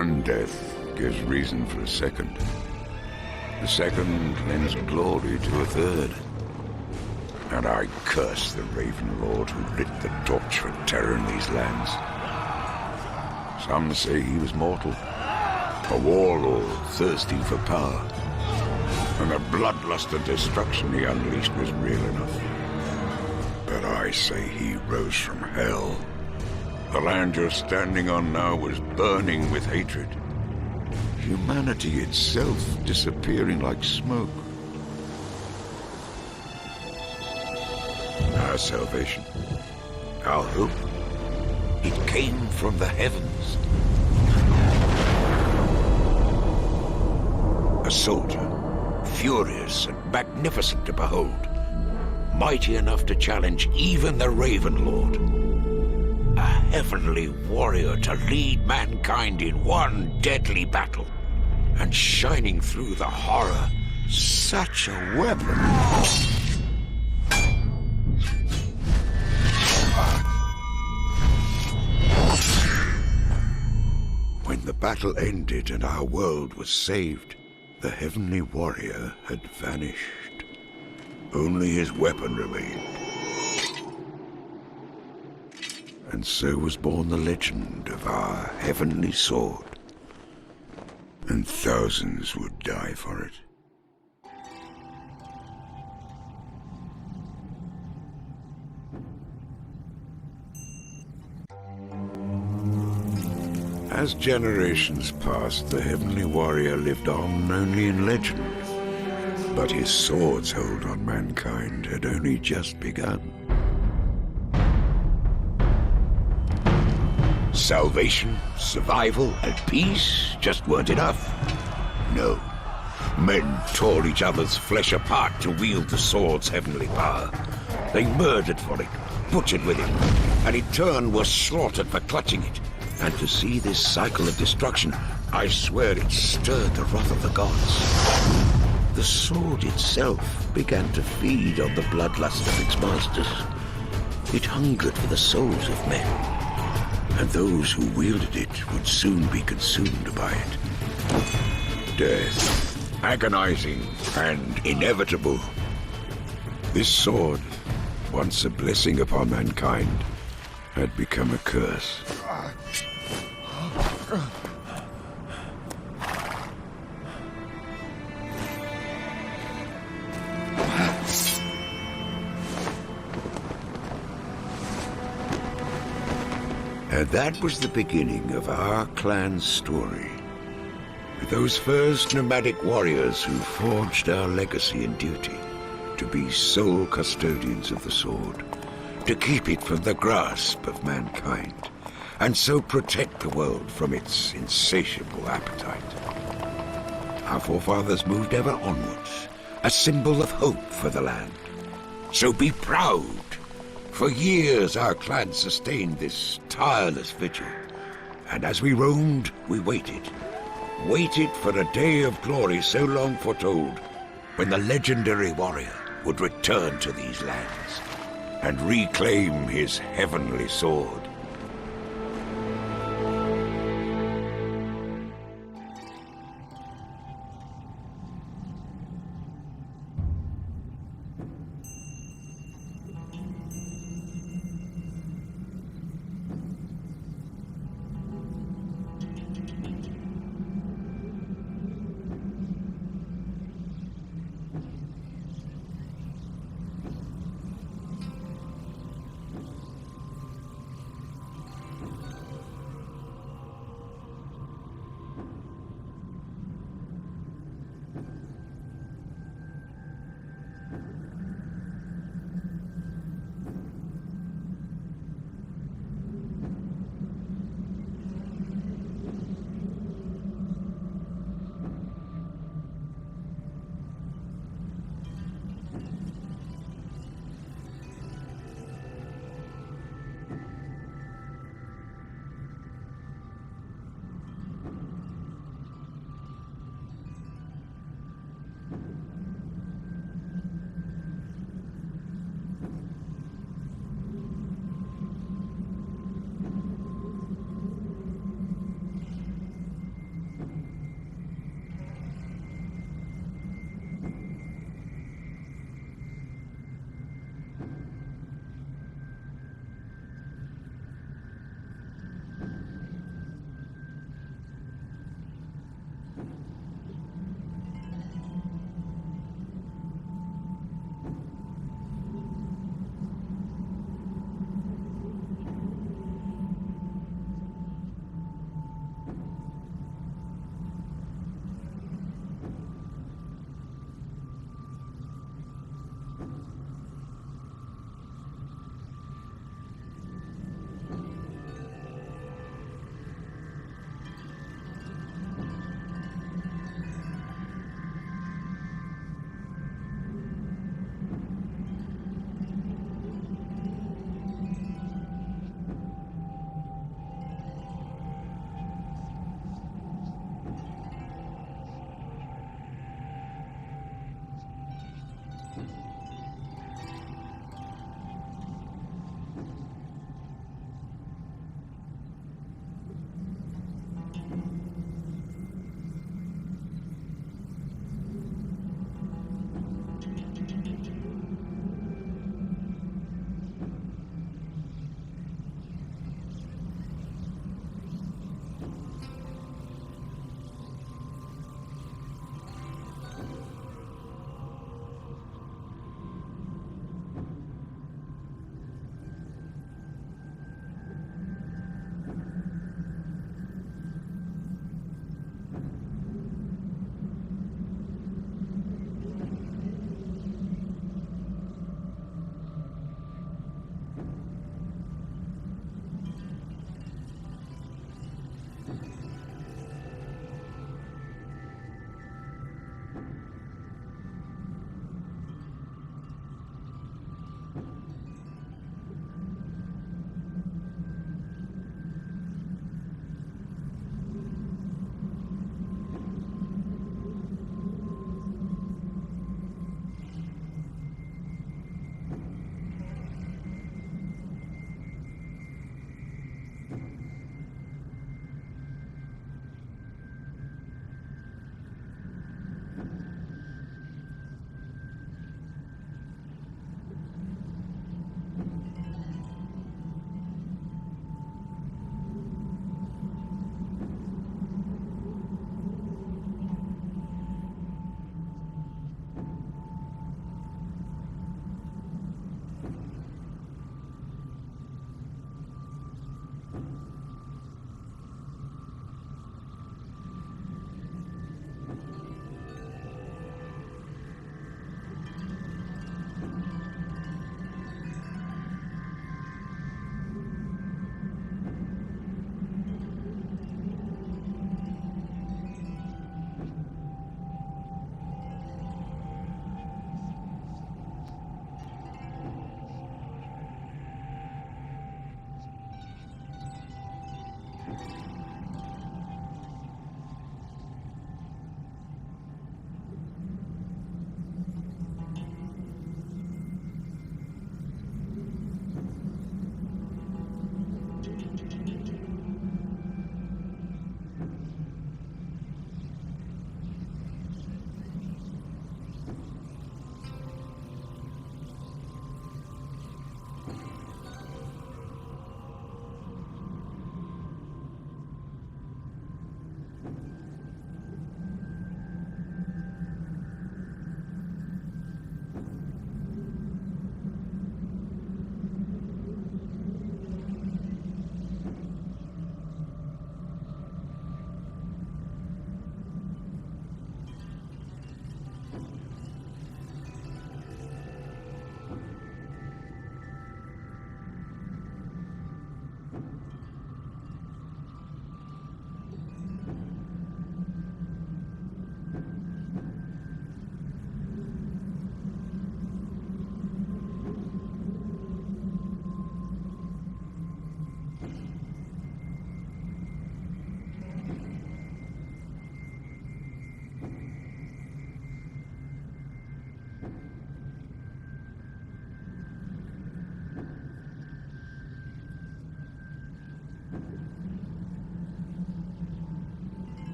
One death gives reason for a second. The second lends glory to a third. And I curse the Raven Lord who lit the torch for terror in these lands. Some say he was mortal, a warlord thirsty for power, and the bloodlust and destruction he unleashed was real enough. But I say he rose from hell. The land you're standing on now was burning with hatred. Humanity itself disappearing like smoke. Our salvation, our hope, it came from the heavens. A soldier, furious and magnificent to behold, mighty enough to challenge even the Raven Lord. A heavenly warrior to lead mankind in one deadly battle, and shining through the horror, such a weapon. When the battle ended and our world was saved, the heavenly warrior had vanished. Only his weapon remained. And so was born the legend of our heavenly sword. And thousands would die for it. As generations passed, the heavenly warrior lived on only in legend. But his sword's hold on mankind had only just begun. Salvation, survival, and peace just weren't enough. No. Men tore each other's flesh apart to wield the sword's heavenly power. They murdered for it, butchered with it, and in turn were slaughtered for clutching it. And to see this cycle of destruction, I swear it stirred the wrath of the gods. The sword itself began to feed on the bloodlust of its masters. It hungered for the souls of men, and those who wielded it would soon be consumed by it. Death, agonizing and inevitable. This sword, once a blessing upon mankind, had become a curse. And that was the beginning of our clan's story. With those first nomadic warriors who forged our legacy and duty to be sole custodians of the sword, to keep it from the grasp of mankind, and so protect the world from its insatiable appetite. Our forefathers moved ever onwards, a symbol of hope for the land. So be proud. For years our clan sustained this tireless vigil, and as we roamed, we waited for a day of glory so long foretold, when the legendary warrior would return to these lands and reclaim his heavenly sword.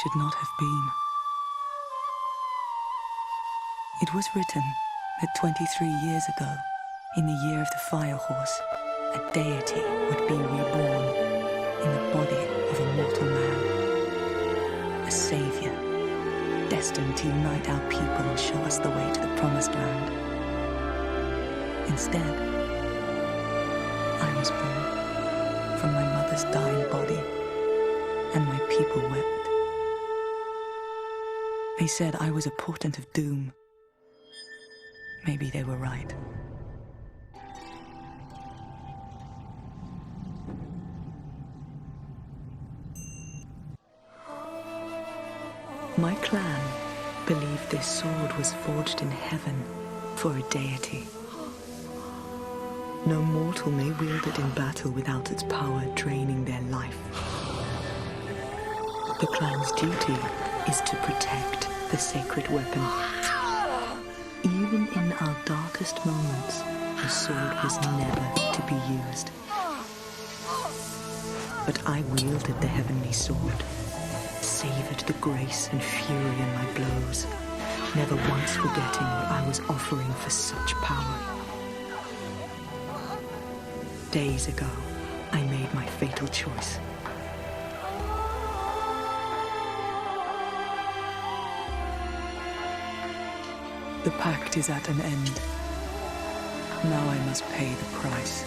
should not have been. It was written that 23 years ago, in the year of the Fire Horse, a deity would be reborn in the body of a mortal man. A savior, destined to unite our people and show us the way to the Promised Land. Instead, I was born from my mother's dying body, and my people wept. They said I was a portent of doom. Maybe they were right. My clan believed this sword was forged in heaven for a deity. No mortal may wield it in battle without its power draining their life. The clan's duty is to protect the sacred weapon. Even in our darkest moments, the sword was never to be used. But I wielded the heavenly sword, savored the grace and fury in my blows, never once forgetting what I was offering for such power. Days ago, I made my fatal choice. The pact is at an end. Now I must pay the price.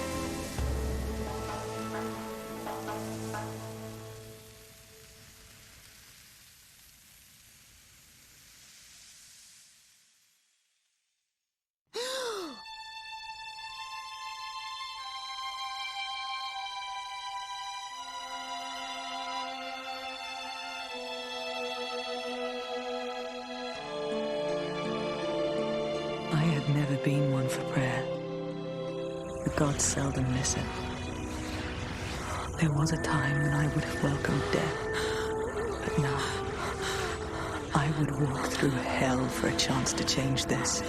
I had never been one for prayer. The gods seldom listen. There was a time when I would have welcomed death, but now I would walk through hell for a chance to change this.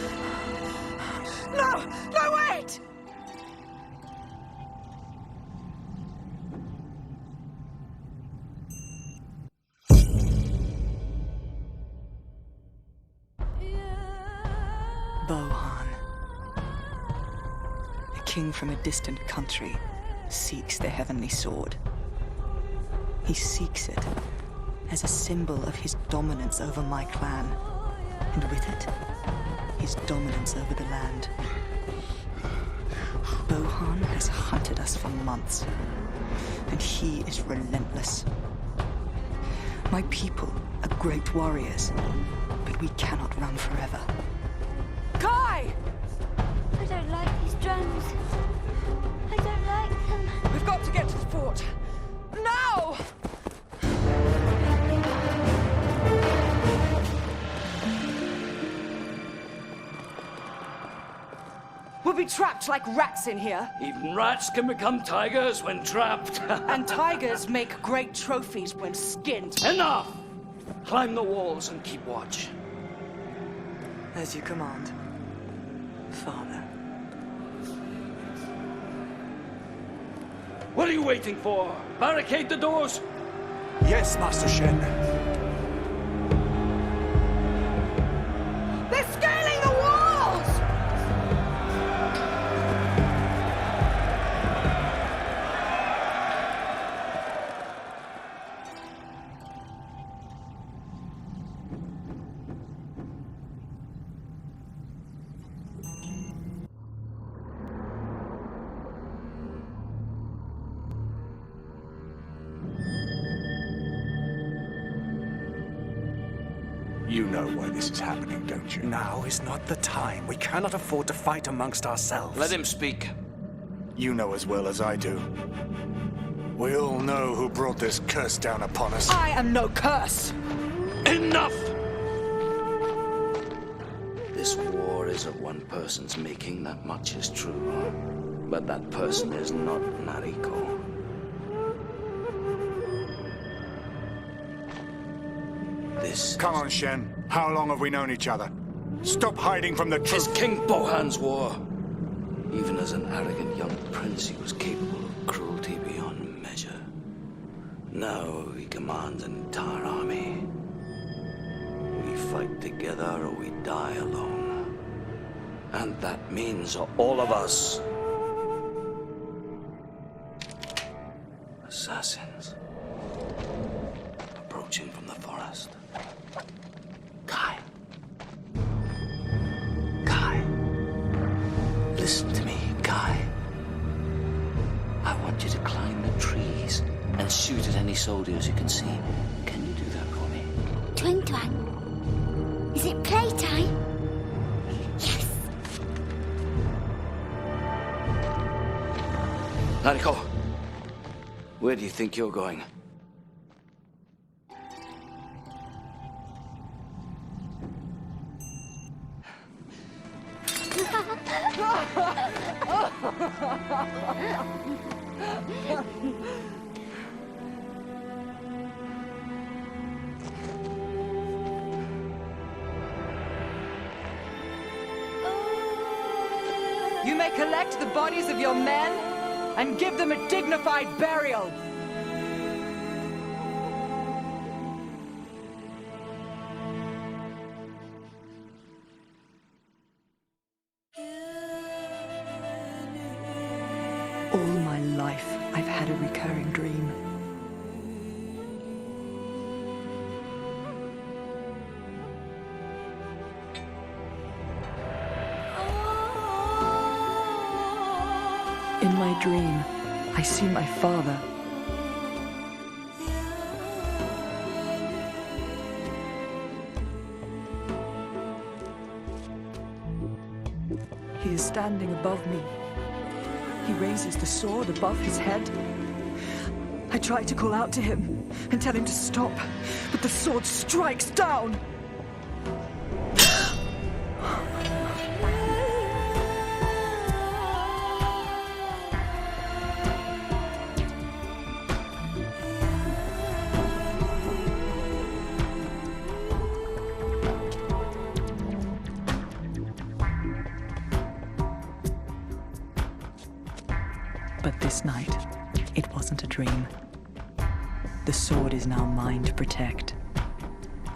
No! No, wait! Bohan, a king from a distant country, seeks the heavenly sword. He seeks it as a symbol of his dominance over my clan, and with it, his dominance over the land. Bohan has hunted us for months, and he is relentless. My people are great warriors, but we cannot run forever. Kai! I don't like these drones. I don't like them. We've got to get to the fort. Now! We'll be trapped like rats in here. Even rats can become tigers when trapped. And tigers make great trophies when skinned. Enough! Climb the walls and keep watch. As you command, Father. What are you waiting for? Barricade the doors? Yes, Master Shen. They're scaling the walls! You know why this is happening, don't you? Now is not the time. We cannot afford to fight amongst ourselves. Let him speak. You know as well as I do. We all know who brought this curse down upon us. I am no curse! Enough! This war is of one person's making, that much is true. But that person is not Nariko. This Come on, Shen. How long have we known each other? Stop hiding from the is truth. King Bohan's war. Even as an arrogant young prince, he was capable of cruelty beyond measure. Now we command an entire army. We fight together or we die alone. And that means all of us. Assassins. Approaching from the forest. Kai. Kai. Listen to me, Kai. I want you to climb the trees and shoot at any soldiers you can see. Can you do that for me? Twang twang. Is it playtime? Yes. Nariko, where do you think you're going? You may collect the bodies of your men and give them a dignified burial. All my life, I've had a recurring dream. In my dream, I see my father. He is standing above me. He raises the sword above his head. I try to call out to him and tell him to stop, but the sword strikes down. But this night, it wasn't a dream. The sword is now mine to protect,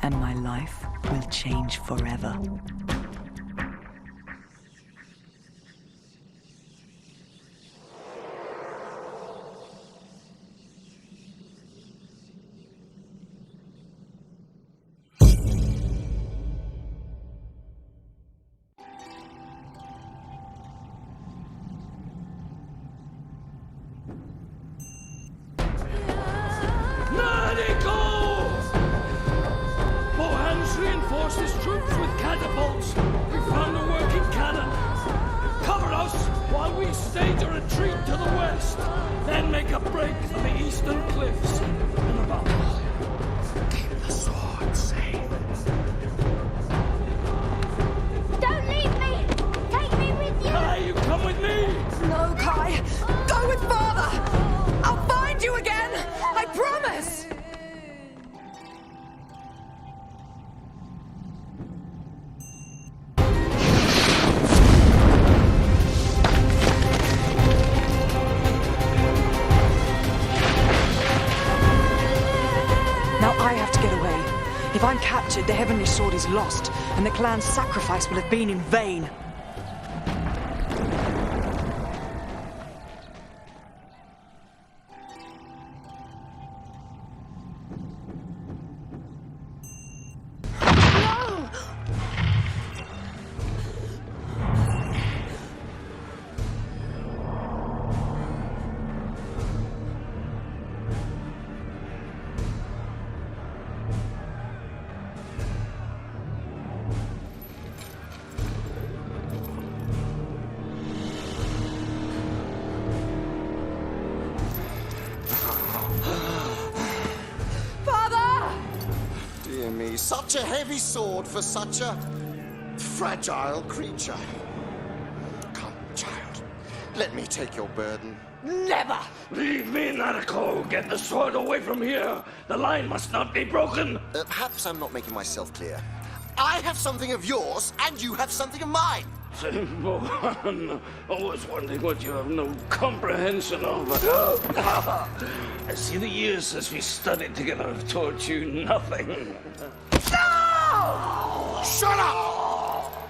and my life will change forever. Reinforce his troops with catapults. We found a working cannon. Cover us while we stage a retreat to the west. Then make a break for the eastern cliffs and above. Keep the sword safe. Don't leave me! Take me with you! Kai, you come with me! No, Kai! Go with Father! I'll find you again! I promise! If I'm captured, the Heavenly Sword is lost, and the clan's sacrifice will have been in vain. Such a heavy sword for such a fragile creature. Come, child. Let me take your burden. Never! Leave me, Nariko! Get the sword away from here! The line must not be broken! Perhaps I'm not making myself clear. I have something of yours, and you have something of mine. Bohan, always wondering what you have no comprehension of. I see the years since we studied together have taught you nothing. No! Shut up!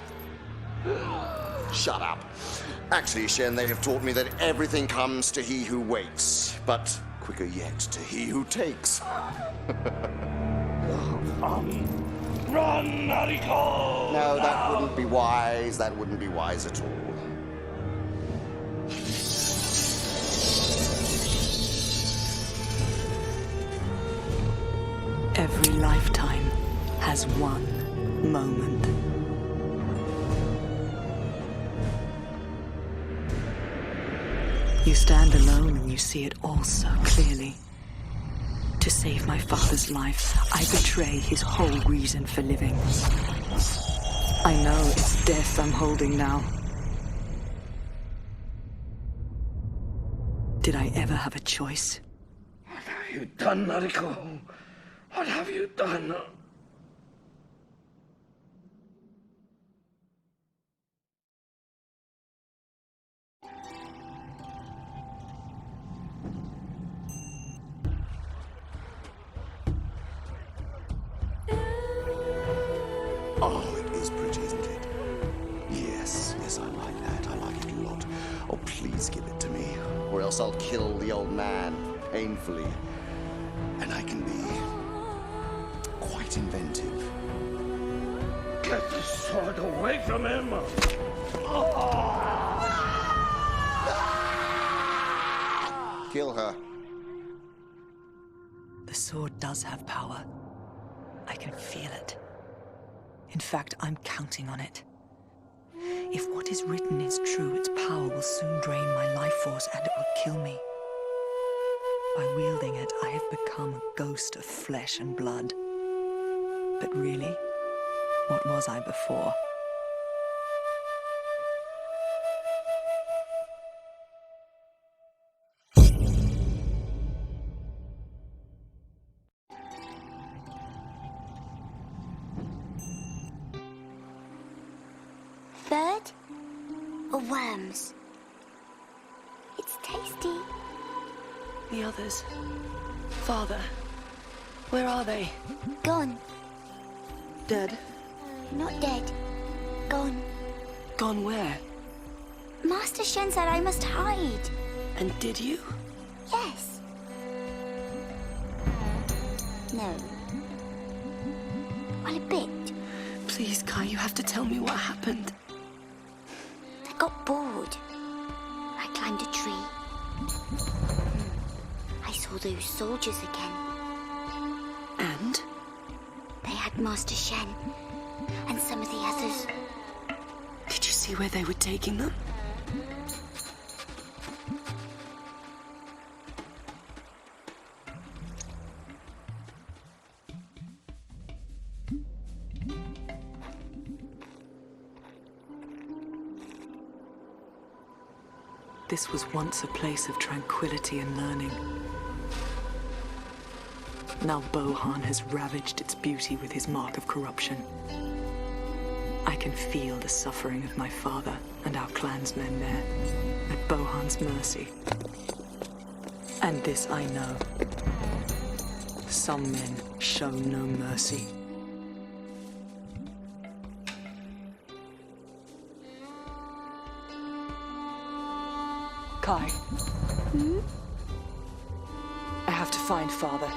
Shut up. Actually, Shen, they have taught me that everything comes to he who waits, but quicker yet to he who takes. Run, Nariko! No, that wouldn't be wise. That wouldn't be wise at all. Every lifetime has one moment. You stand alone and you see it all so clearly. To save my father's life, I betray his whole reason for living. I know it's death I'm holding now. Did I ever have a choice? What have you done, Nariko? What have you done? Oh, it is pretty, isn't it? Yes, I like that. I like it a lot. Oh, please give it to me, or else I'll kill the old man painfully. And I can be quite inventive. Get the sword away from him! Kill her. The sword does have power. I can feel it. In fact, I'm counting on it. If what is written is true, its power will soon drain my life force and it will kill me. By wielding it, I have become a ghost of flesh and blood. But really, what was I before? Bird or worms? It's tasty. The others. Father. Where are they? Gone. Dead? Not dead. Gone. Gone where? Master Shen said I must hide. And did you? Yes. No. Well, a bit. Please, Kai, you have to tell me what happened. I got bored. I climbed a tree. I saw those soldiers again. And? They had Master Shen and some of the others. Did you see where they were taking them? This was once a place of tranquility and learning. Now Bohan has ravaged its beauty with his mark of corruption. I can feel the suffering of my father and our clansmen there, at Bohan's mercy. And this I know. Some men show no mercy. Kai. I have to find Father.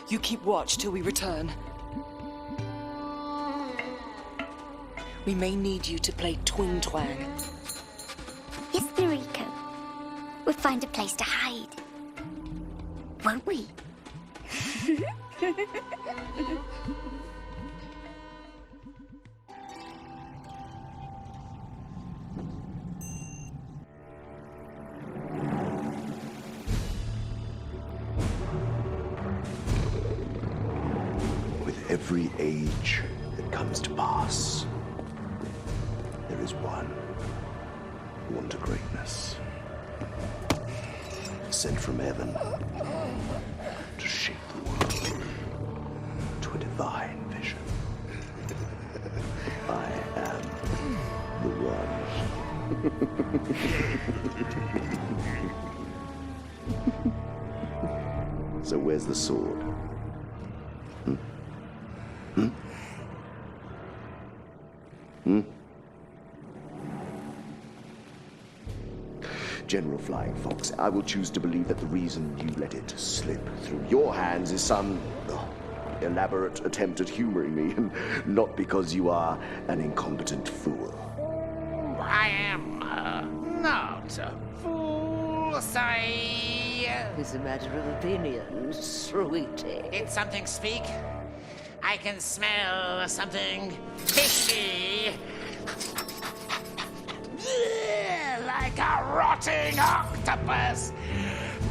You keep watch till we return. We may need you to play Twin Twang. Yes, Noriko. We'll find a place to hide. Won't we? Every age that comes to pass, there is one born to greatness, sent from heaven to shape the world to a divine vision. I am So where's the sword? General Flying Fox, I will choose to believe that the reason you let it slip through your hands is some elaborate attempt at humoring me, and not because you are an incompetent fool. I am not a fool, sire. It's a matter of opinion, sweetie. Did something speak? I can smell something fishy. Like a rotting octopus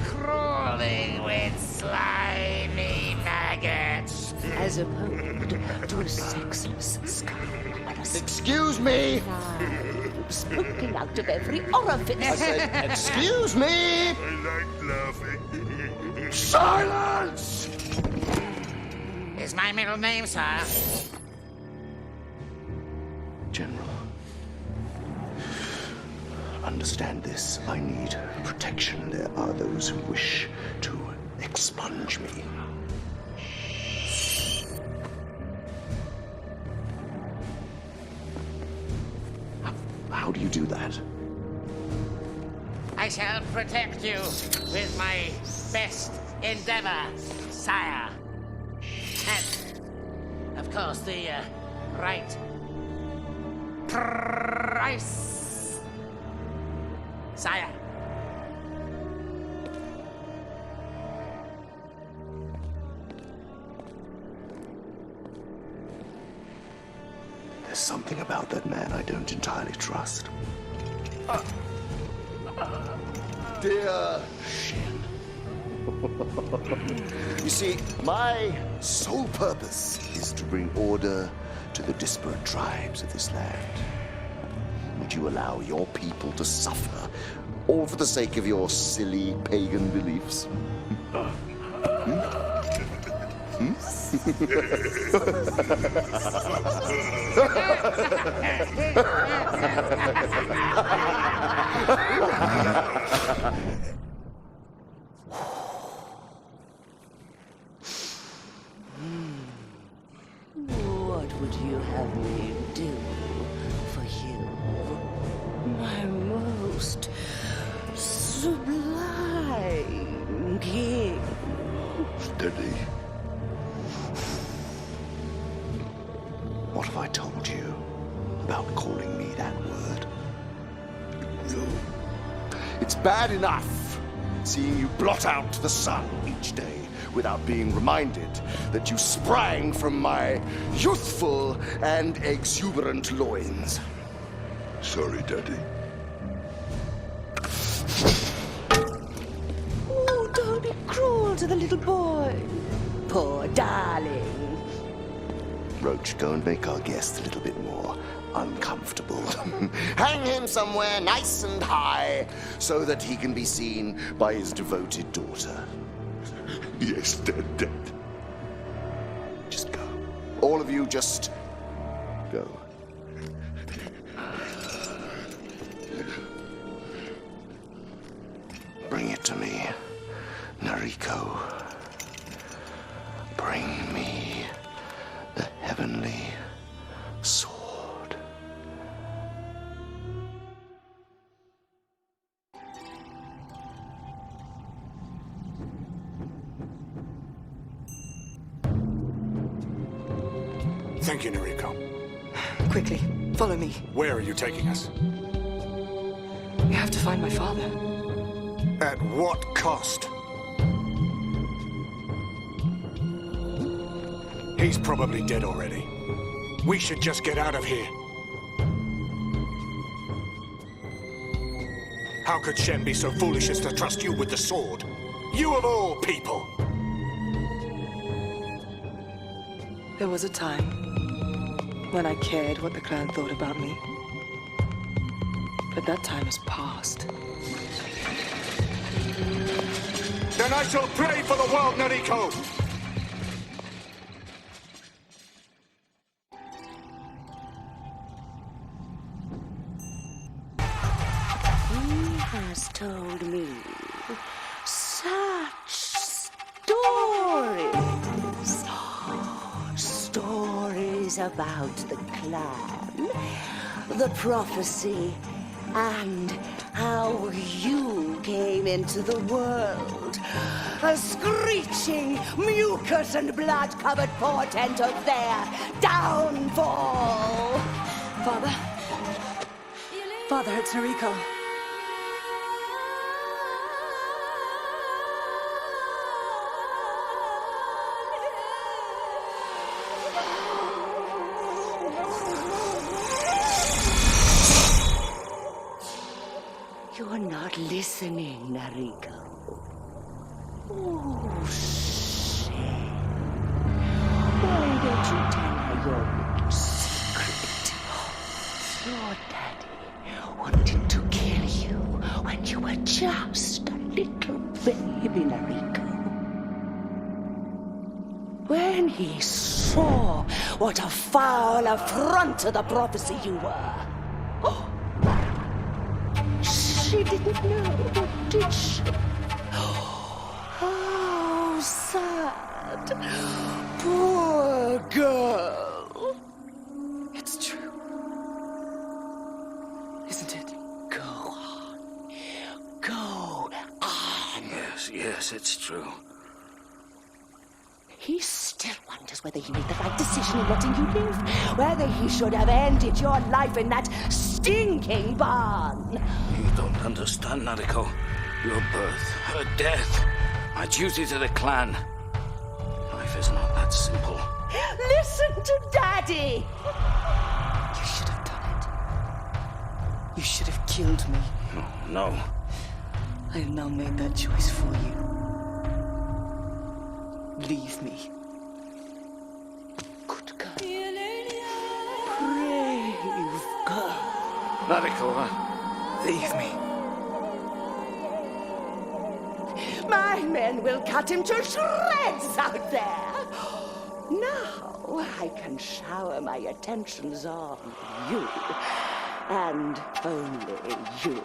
crawling with slimy maggots. As opposed to a sexless skull. Excuse me! Poking out of every orifice. I said, excuse me! I like laughing. Silence! Is my middle name, sir? General, understand this. I need protection. There are those who wish to expunge me. How do you do that? I shall protect you with my best endeavor, sire. And, of course, the right price, sire. There's something about that man I don't entirely trust. Dear Shin. You see, my sole purpose is to bring order to the disparate tribes of this land. Would you allow your people to suffer, all for the sake of your silly pagan beliefs? What would you have me do for you? My most sublime king. Steady. What have I told you about calling me that word? It's bad enough seeing you blot out the sun each day without being reminded that you sprang from my youthful and exuberant loins. Sorry, Daddy. Oh, don't be cruel to the little boy. Poor darling. Roach, go and make our guest a little bit more uncomfortable. Hang him somewhere nice and high so that he can be seen by his devoted daughter. Yes, Dad. Just go. All of you, just go. Bring it to me, Nariko. Bring me the heavenly sword. Thank you, Nariko. Quickly, follow me. Where are you taking us? We have to find my father. At what cost? He's probably dead already. We should just get out of here. How could Shen be so foolish as to trust you with the sword? You of all people! There was a time when I cared what the clan thought about me. But that time has passed. Then I shall pray for the world, Nariko! has told me such stories. Stories about the clan, the prophecy, and how you came into the world. A screeching, mucus and blood-covered portent of their downfall. Father, it's Noriko. You're not listening, Noriko. Oh, shame. Why don't you tell her your little secret? Your daddy wanted to kill you when you were just a little baby, Noriko. When he saw what a foul affront to the prophecy you were. She didn't know, did she? Oh, sad. Poor girl. It's true. Isn't it? Go on. Go on. Yes, it's true. He still wonders whether he made the right decision in letting you live. Whether he should have ended your life in that stinking barn. You don't understand, Nariko. Your birth, her death, my duty to the clan. Life is not that simple. Listen to Daddy! You should have done it. You should have killed me. No. I have now made that choice for you. Leave me. Good girl. Brave girl. Nariko, Leave me. My men will cut him to shreds out there. Now I can shower my attentions on you. And only you.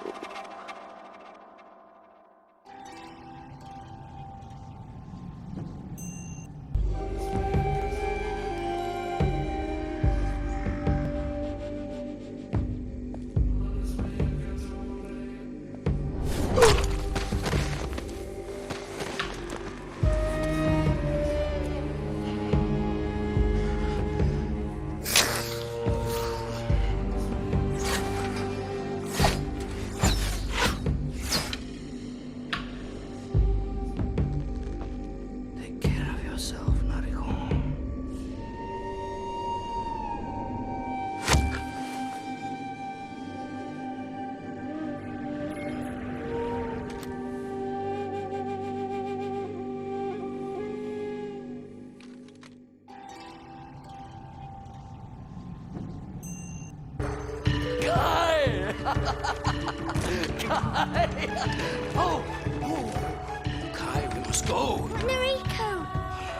Kai, we must go. Noriko!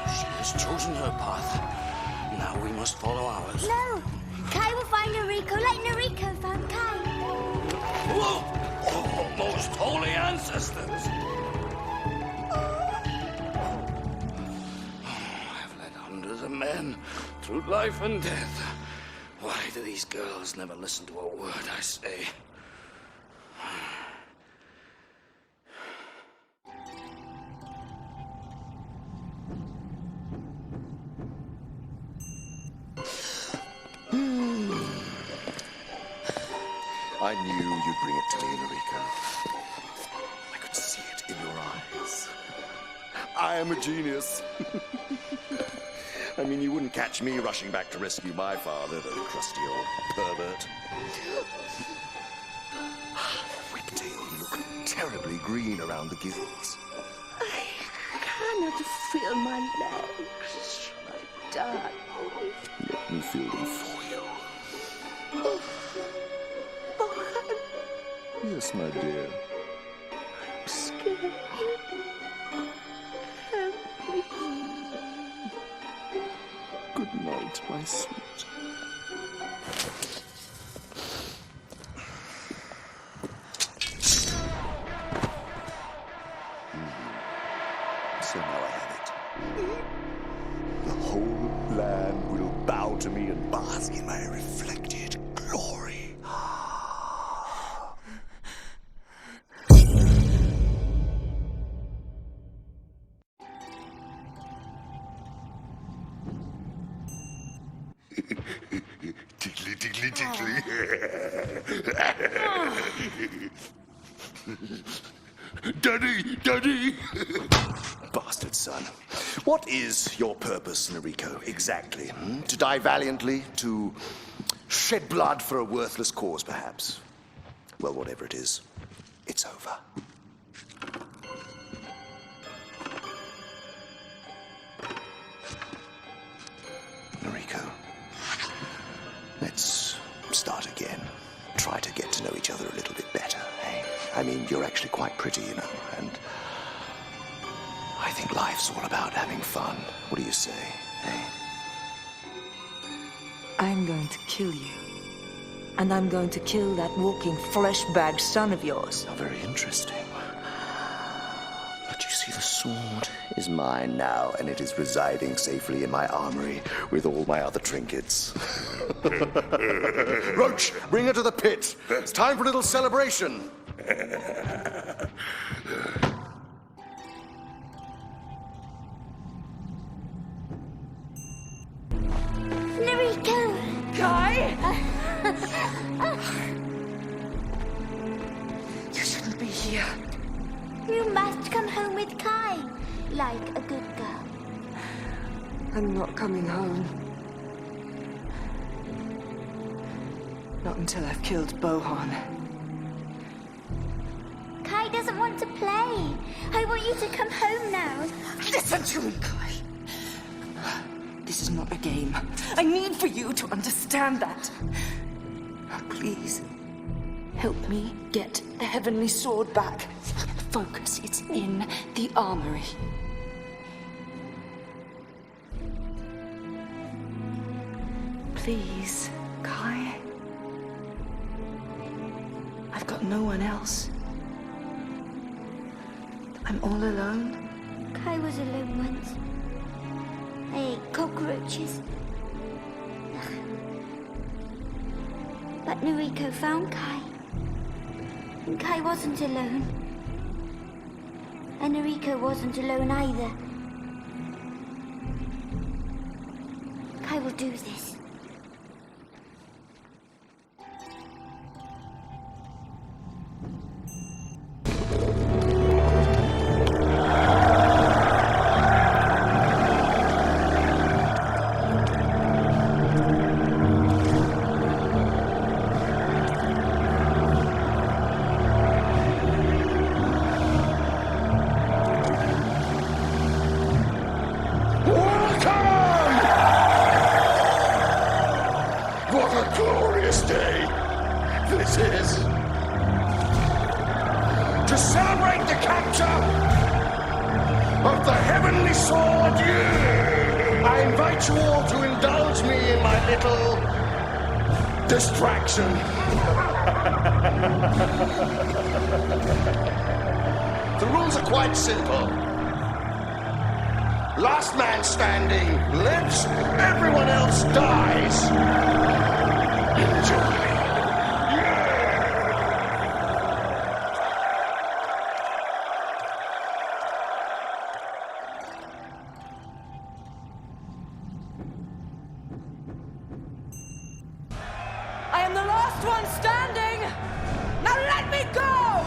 She has chosen her path. Now we must follow ours. No! Kai will find Noriko like Noriko found Kai. Whoa! Oh, most holy ancestors! I've led hundreds of men through life and death. Why do these girls never listen to a word I say? I knew you'd bring it to me, Noriko. I could see it in your eyes. I am a genius. I mean, you wouldn't catch me rushing back to rescue my father, the crusty old pervert. Whiptail, you look terribly green around the gills. I cannot feel my legs. Shall I die? Let me feel them for you. Yes, my dear. I'm scared. Help me. Good night, my sweet. Daddy! Bastard son. What is your purpose, Noriko, exactly? To die valiantly? To shed blood for a worthless cause, perhaps? Well, whatever it is, it's over. Noriko, let's start again. Try to get to know each other a little bit better, eh? I mean, you're actually quite pretty, you know, and I think life's all about having fun. What do you say, eh? I'm going to kill you. And I'm going to kill that walking flesh-bagged son of yours. How very interesting. But you see, the sword is mine now, and it is residing safely in my armory with all my other trinkets. Roach, bring her to the pit. It's time for a little celebration. Noriko! Kai? You shouldn't be here. You must come home with Kai, like a good girl. I'm not coming home. Not until I've killed Bohan. Kai doesn't want to play. I want you to come home now. Listen to me, Kai. This is not a game. I need for you to understand that. Please, help me get the Heavenly Sword back. Focus, it's in the armory. Please, Kai. I've got no one else. I'm all alone. Kai was alone once. I ate cockroaches. But Noriko found Kai. And Kai wasn't alone. And Noriko wasn't alone either. Kai will do this. To celebrate the capture of the Heavenly Sword, I invite you all to indulge me in my little distraction. The rules are quite simple. Last man standing lives, everyone else dies. Enjoy. I am the last one standing! Now let me go!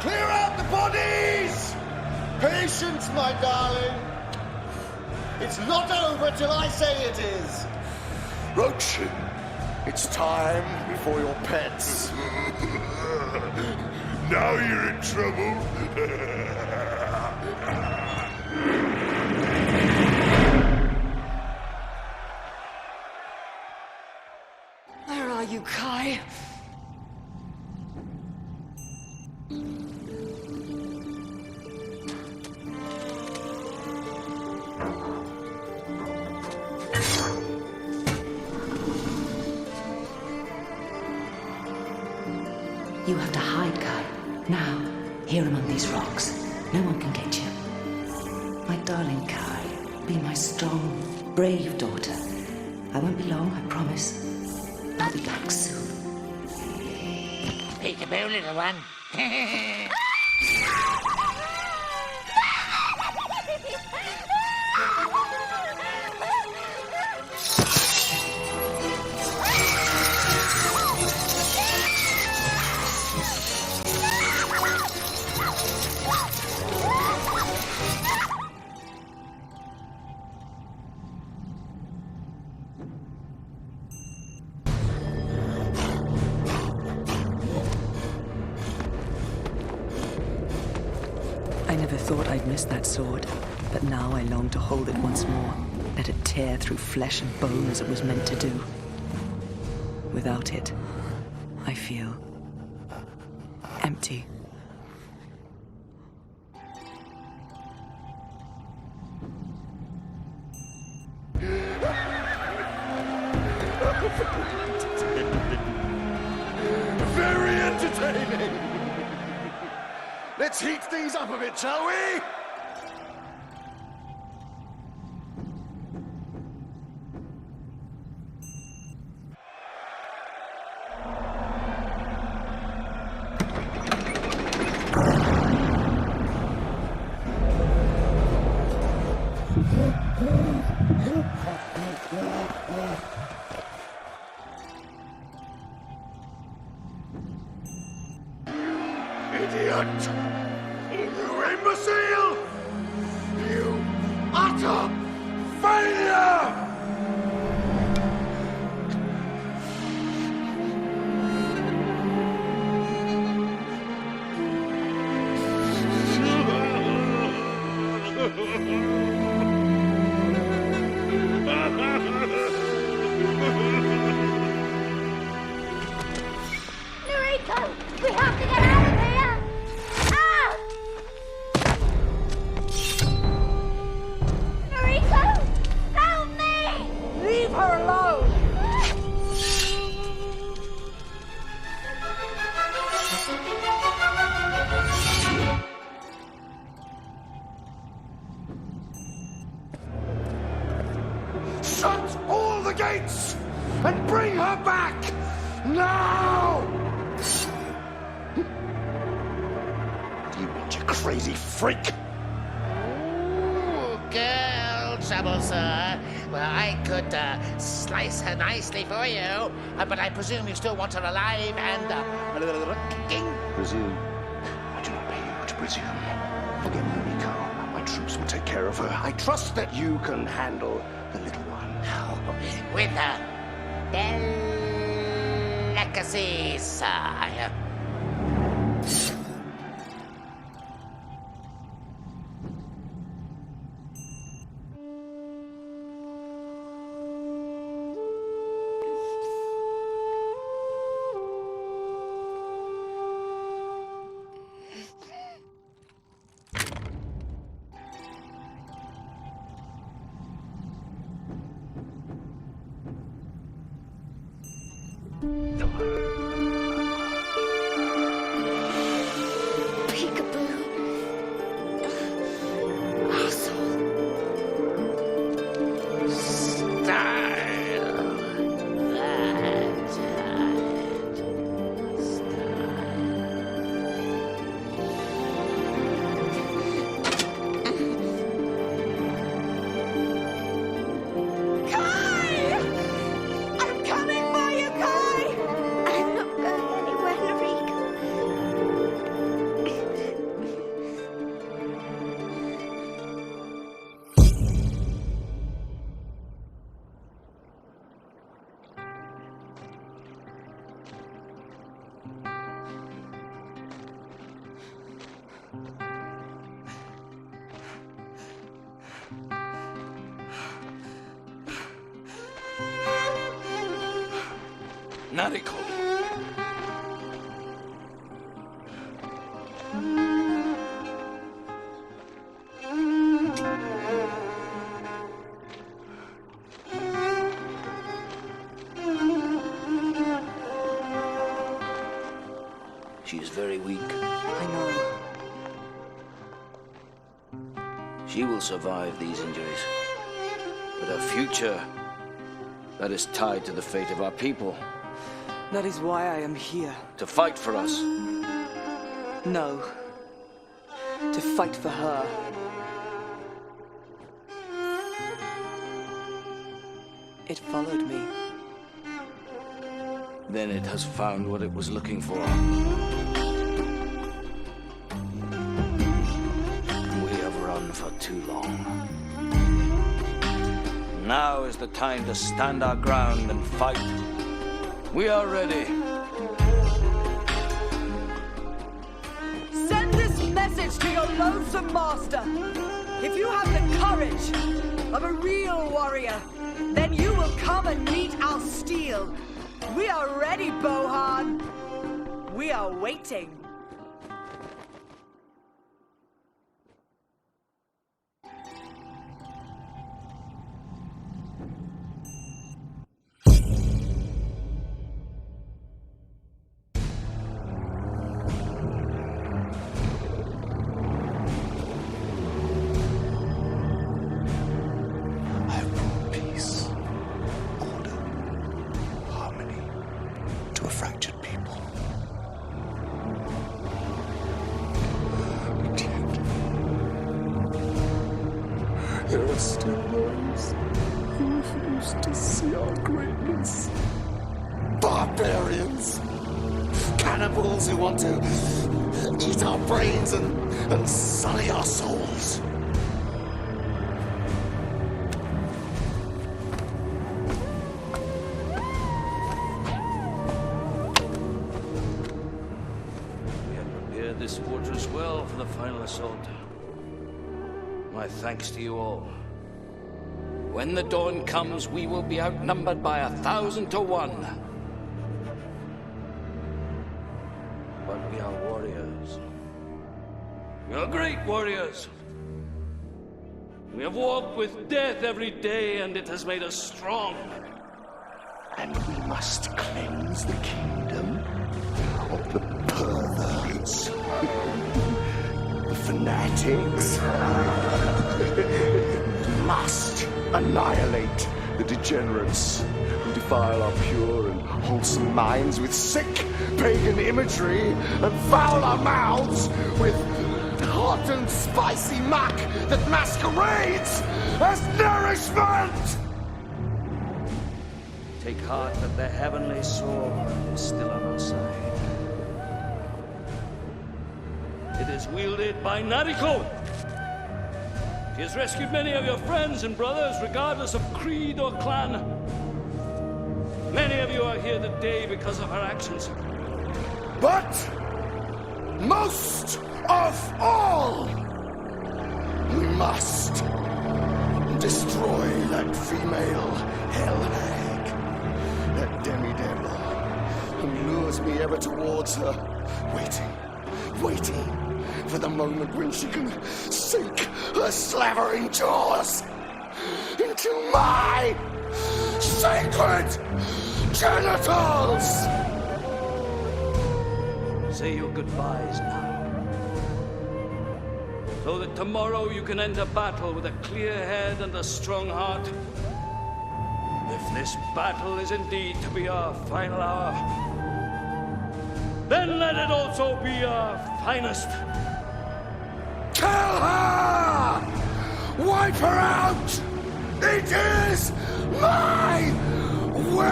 Clear out the bodies! Patience, my darling. It's not over till I say it is. Roach, it's time for your pets. Now you're in trouble. Where are you, Kai? You have to hide, Kai. Now, here among these rocks. No one can get you. My darling Kai, be my strong, brave daughter. I won't be long, I promise. I'll be back soon. Peekaboo, little one. I never thought I'd miss that sword, but now I long to hold it once more. Let it tear through flesh and bone as it was meant to do. Without it, I feel empty. Very entertaining! Let's heat things up a bit, shall we? Idiot! You imbecile! You utter failure! Noriko! We have to get out of here! Ah! Noriko! Help me! Leave her alone! Shut all the gates and bring her back! Now! What do you want, you crazy freak? Ooh, girl trouble, sir. Well, I could slice her nicely for you, but I presume you still want her alive and kicking. Presume? I do not pay you to presume. Forget Noriko. My troops will take care of her. I trust that you can handle the little one. With delicacy, sire. Peekaboo. Asshole. Style. That's it. Kai! I'm coming for you, Kai! I'm not going anywhere, Noriko. Nariko. She is very weak. I know. She will survive these injuries. But her future, that is tied to the fate of our people. That is why I am here. To fight for us. No. To fight for her. It followed me. Then it has found what it was looking for. We have run for too long. Now is the time to stand our ground and fight. We are ready. Send this message to your loathsome awesome master. If you have the courage of a real warrior, then you will come and meet our steel. We are ready, Bohan. We are waiting. There are still those who refuse to see our greatness. Barbarians! Cannibals who want to eat our brains and sully our souls. We have prepared this fortress well for the final assault. My thanks to you all. When the dawn comes, we will be outnumbered by 1,000 to 1. But we are warriors. We are great warriors. We have walked with death every day, and it has made us strong. And we must cleanse the kingdom of the perverts. The fanatics. Must annihilate the degenerates who defile our pure and wholesome minds with sick pagan imagery and foul our mouths with hot and spicy muck that masquerades as nourishment! Take heart that the heavenly sword is still on our side. It is wielded by Nariko. She has rescued many of your friends and brothers, regardless of creed or clan. Many of you are here today because of her actions. But most of all, we must destroy that female hell hag, that demi-devil, who lures me ever towards her, waiting for the moment when she can sink her slavering jaws into my sacred genitals! Say your goodbyes now, so that tomorrow you can enter battle with a clear head and a strong heart. If this battle is indeed to be our final hour, then let it also be our finest. Kill her! Wipe her out! It is my will!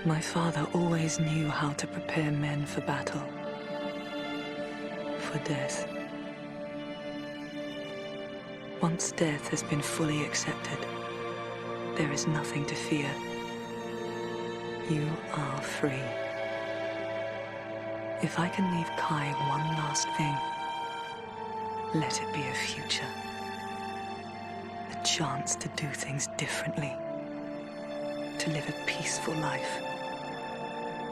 My father always knew how to prepare men for battle, for death. Once death has been fully accepted, there is nothing to fear. You are free. If I can leave Kai one last thing, let it be a future. A chance to do things differently. To live a peaceful life.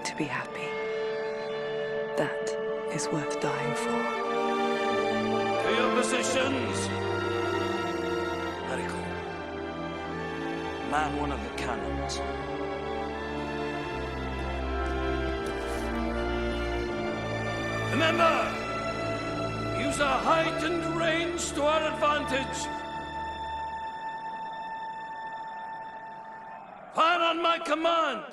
To be happy. That is worth dying for. To your positions! Nariko, man one of the cannons. Remember, use our heightened range to our advantage. Fire on my command!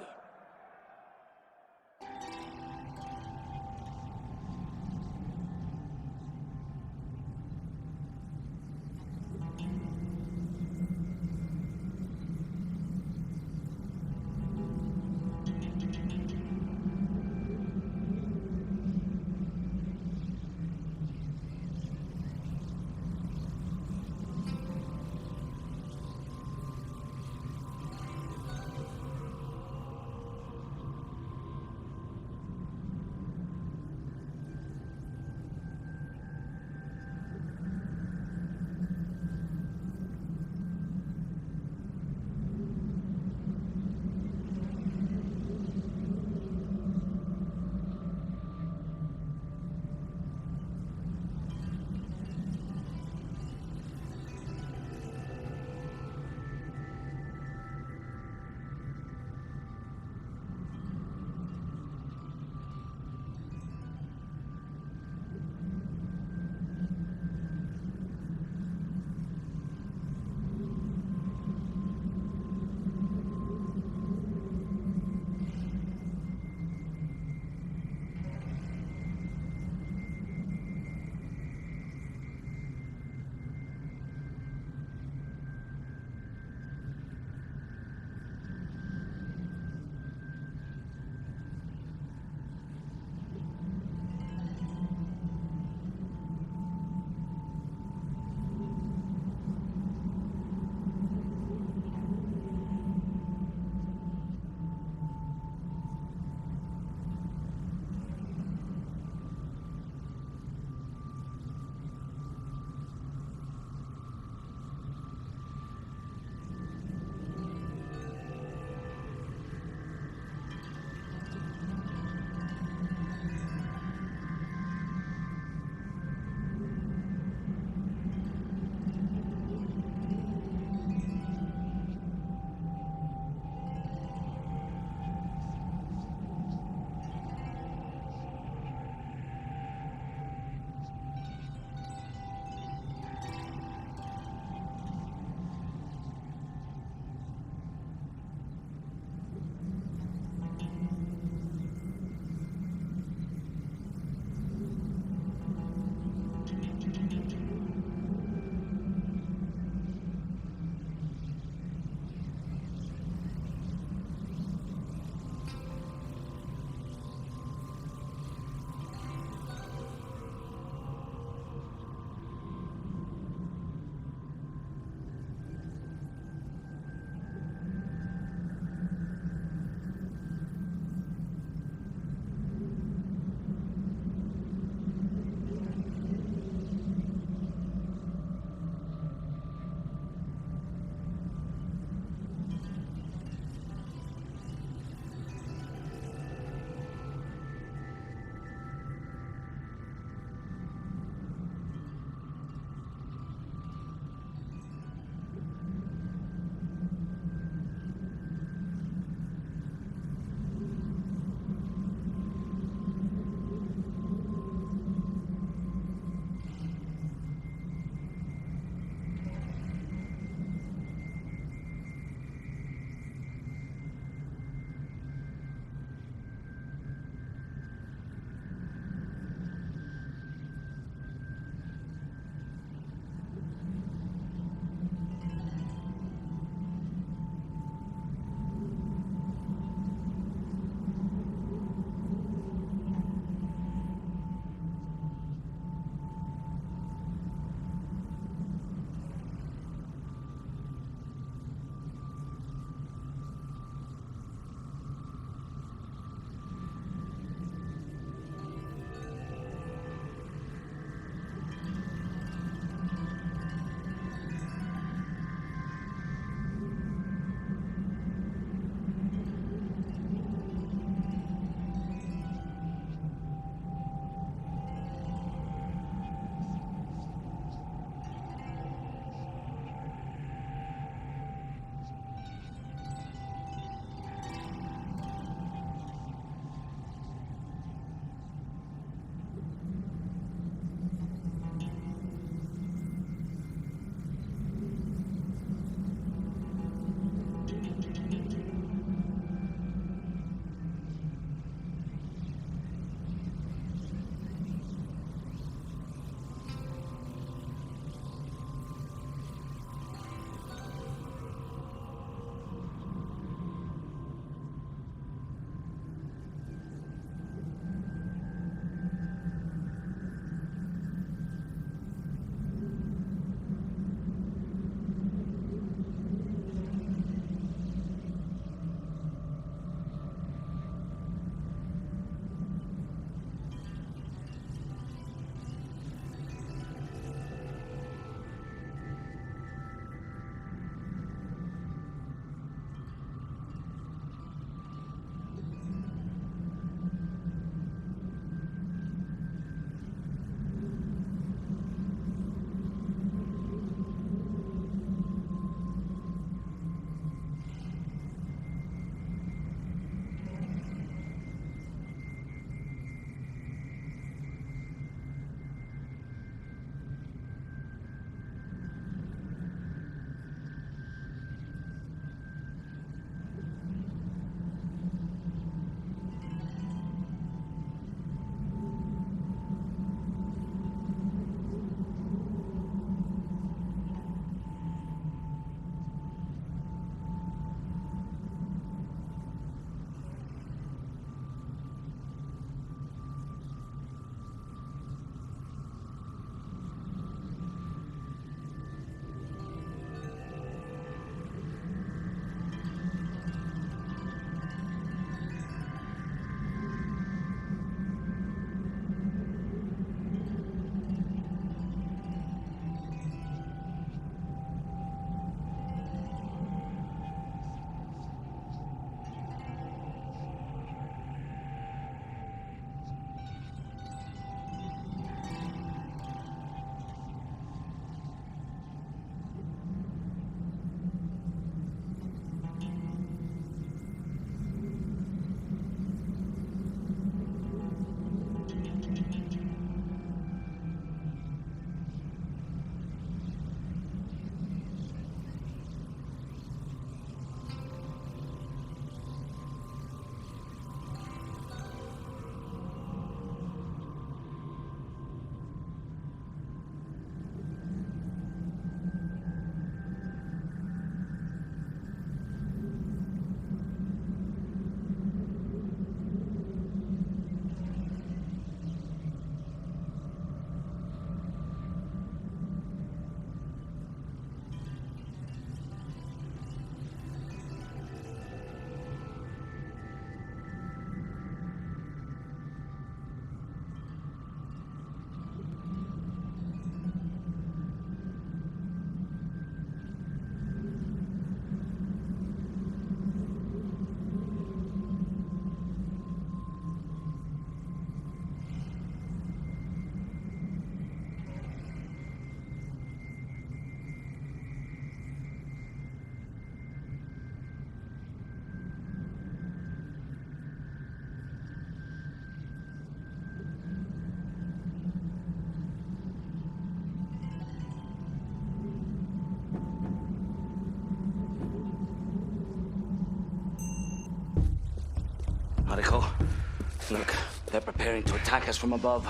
They're preparing to attack us from above.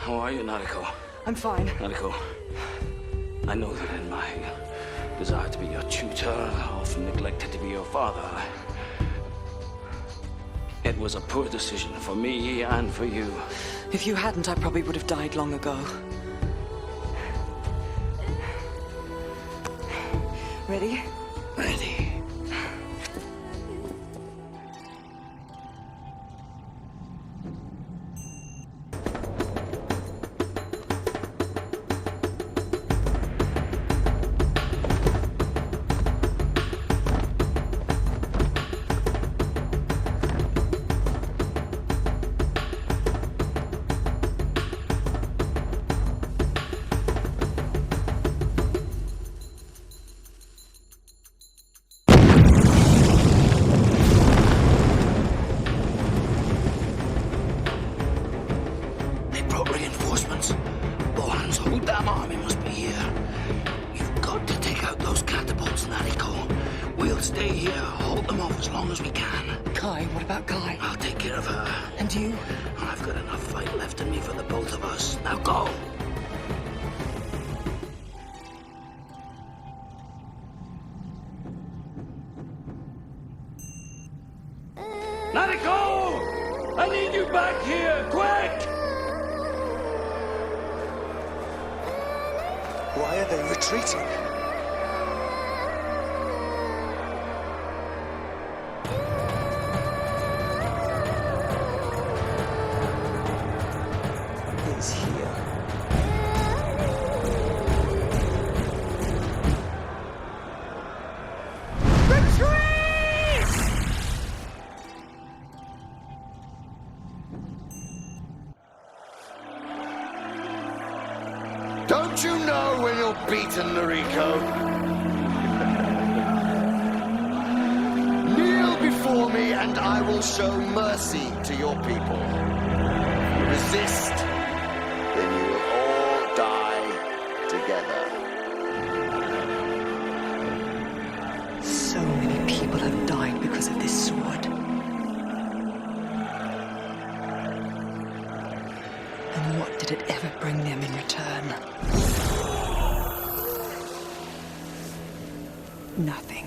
How are you, Nariko? I'm fine. Nariko, I know that in my desire to be your tutor, I often neglected to be your father. It was a poor decision for me and for you. If you hadn't, I probably would have died long ago. Ready? Ready. Nariko! I need you back here, quick! Why are they retreating? He's here. Don't you know when you're beaten, Nariko? Kneel before me and I will show mercy to your people. Resist, then you will all die together. So many people have died because of this sword. And what did it ever bring them in return? Nothing.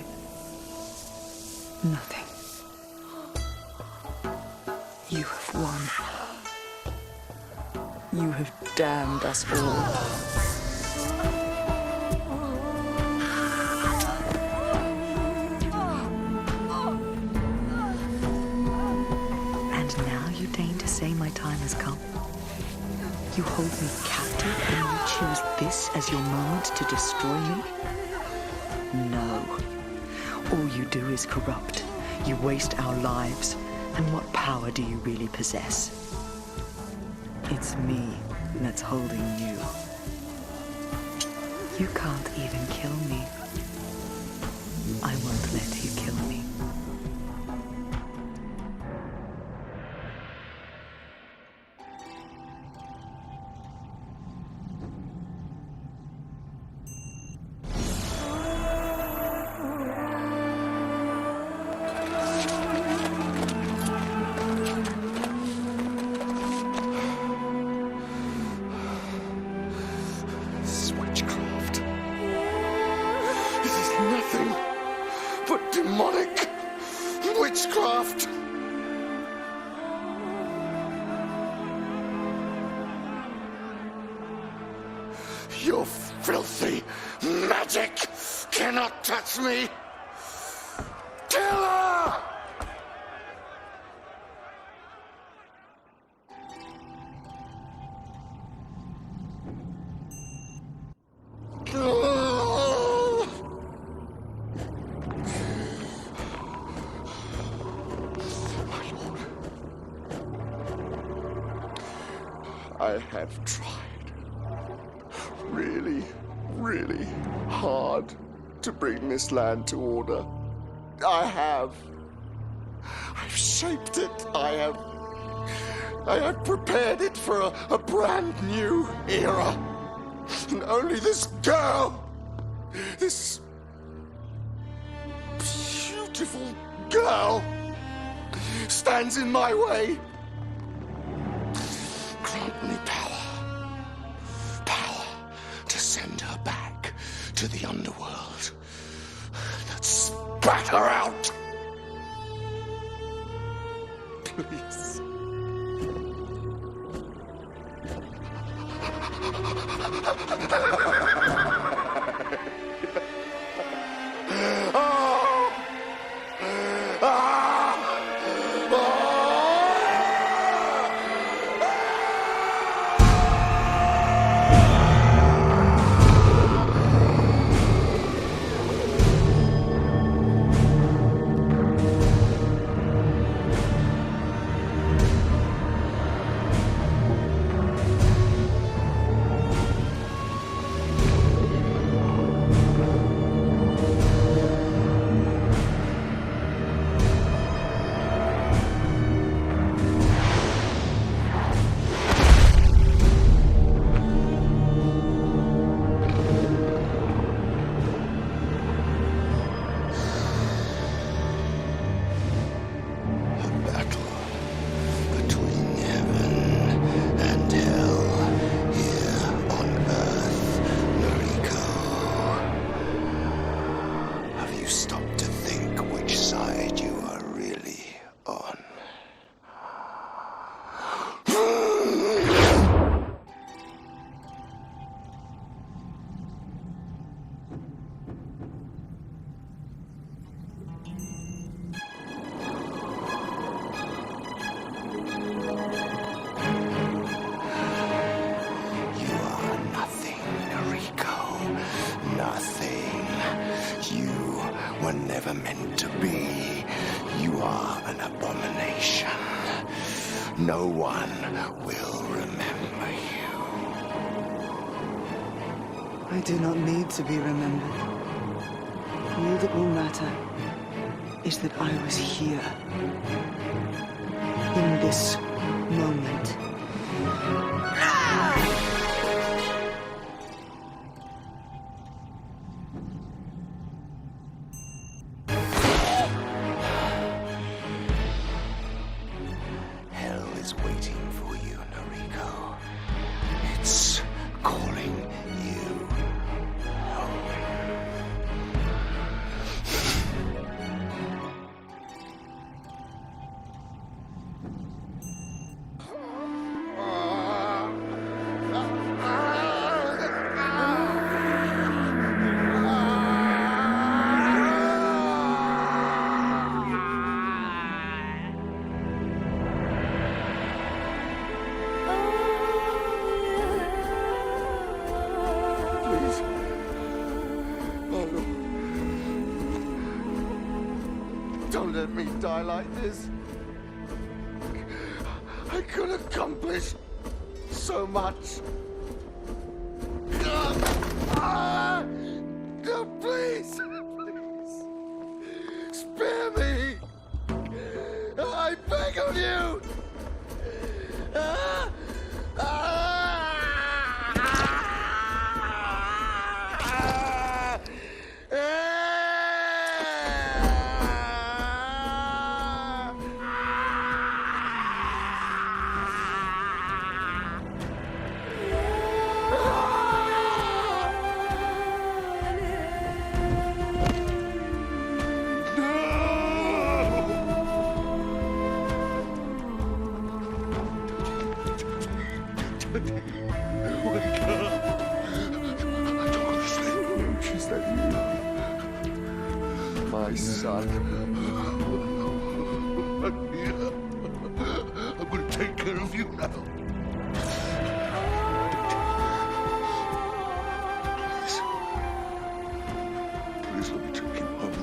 Nothing. You have won. You have damned us all. And now you deign to say my time has come? You hold me captive and you choose this as your moment to destroy me? No. All you do is corrupt. You waste our lives. And what power do you really possess? It's me that's holding you. You can't even kill me. I won't let you kill me. Demonic witchcraft. Your filthy magic cannot touch me. Kill her! I have tried really, really hard to bring this land to order. I have. I've shaped it. I have prepared it for a brand new era. And only this girl, this beautiful girl, stands in my way. only power. Power to send her back to the underworld that spat her out. Please. Never meant to be. You are an abomination. No one will remember you. I do not need to be remembered. All that will matter is that I was here. In this moment. Is waiting for you, Noriko. It's calling you home. Don't let me die like this. I could accomplish so much. No, please, please, spare me. I beg of you. Is that you? My son. I'm going to take care of you now. Please let me take you home.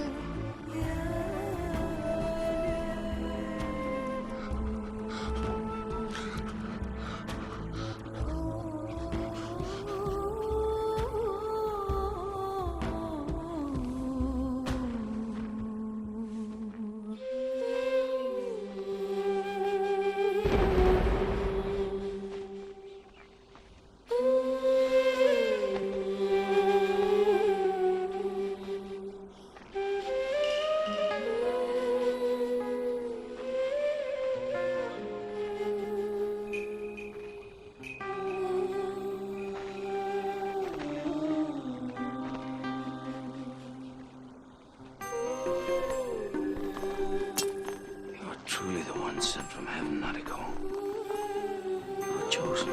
chose.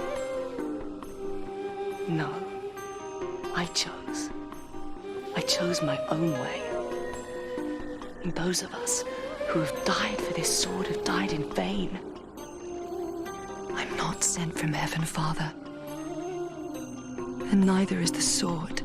No. I chose my own way. And those of us who have died for this sword have died in vain. I'm not sent from heaven, Father. And neither is the sword.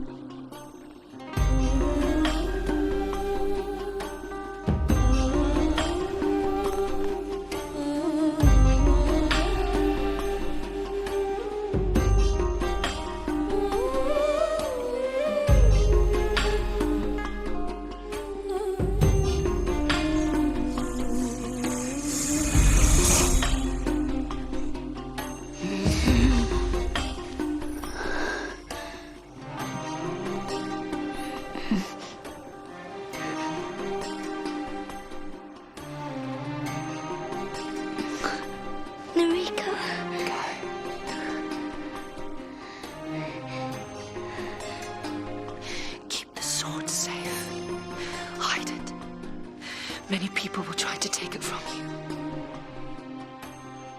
Many people will try to take it from you.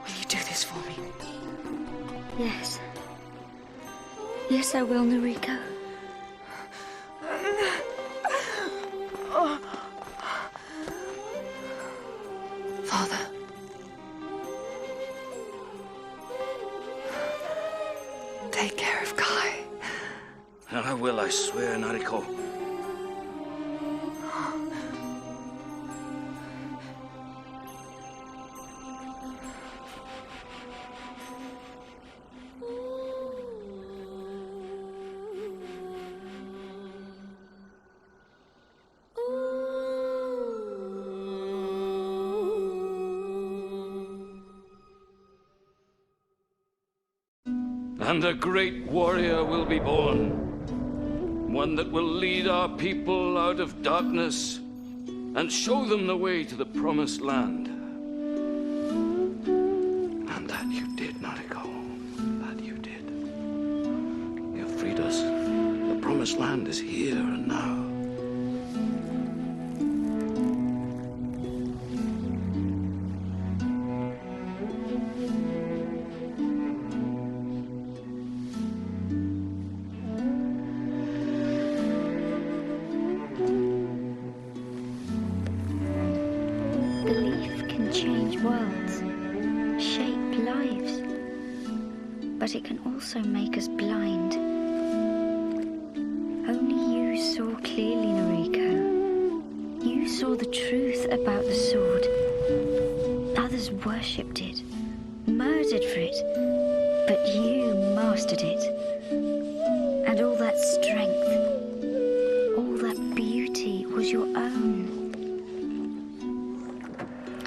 Will you do this for me? Yes. Yes, I will, Noriko. Father. Take care of Kai. And I will, I swear, Nariko. And a great warrior will be born, one that will lead our people out of darkness and show them the way to the promised land. And that you did, Nariko. That you did. You freed us. The promised land is here and now. But it can also make us blind. Only you saw clearly, Noriko. You saw the truth about the sword. Others worshipped it, murdered for it, but you mastered it. And all that strength, all that beauty was your own.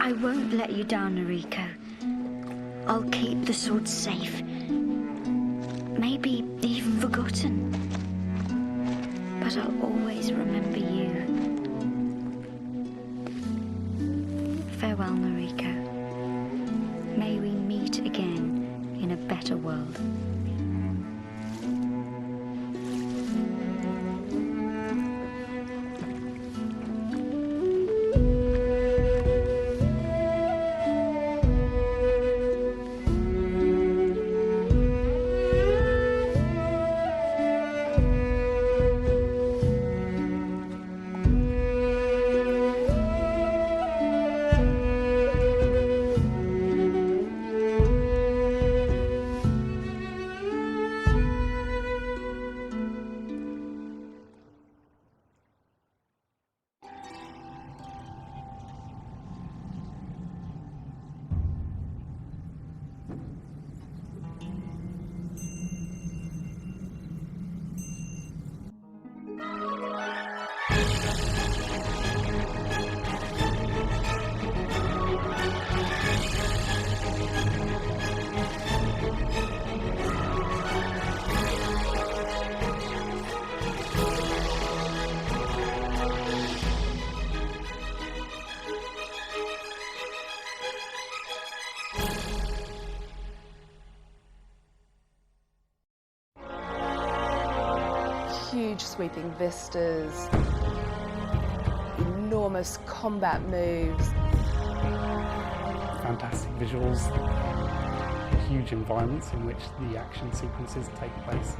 I won't let you down, Noriko. I'll keep the sword safe. Maybe even forgotten. But I'll always remember you. Farewell, Noriko. May we meet again in a better world. Huge sweeping vistas, enormous combat moves. Fantastic visuals, huge environments in which the action sequences take place.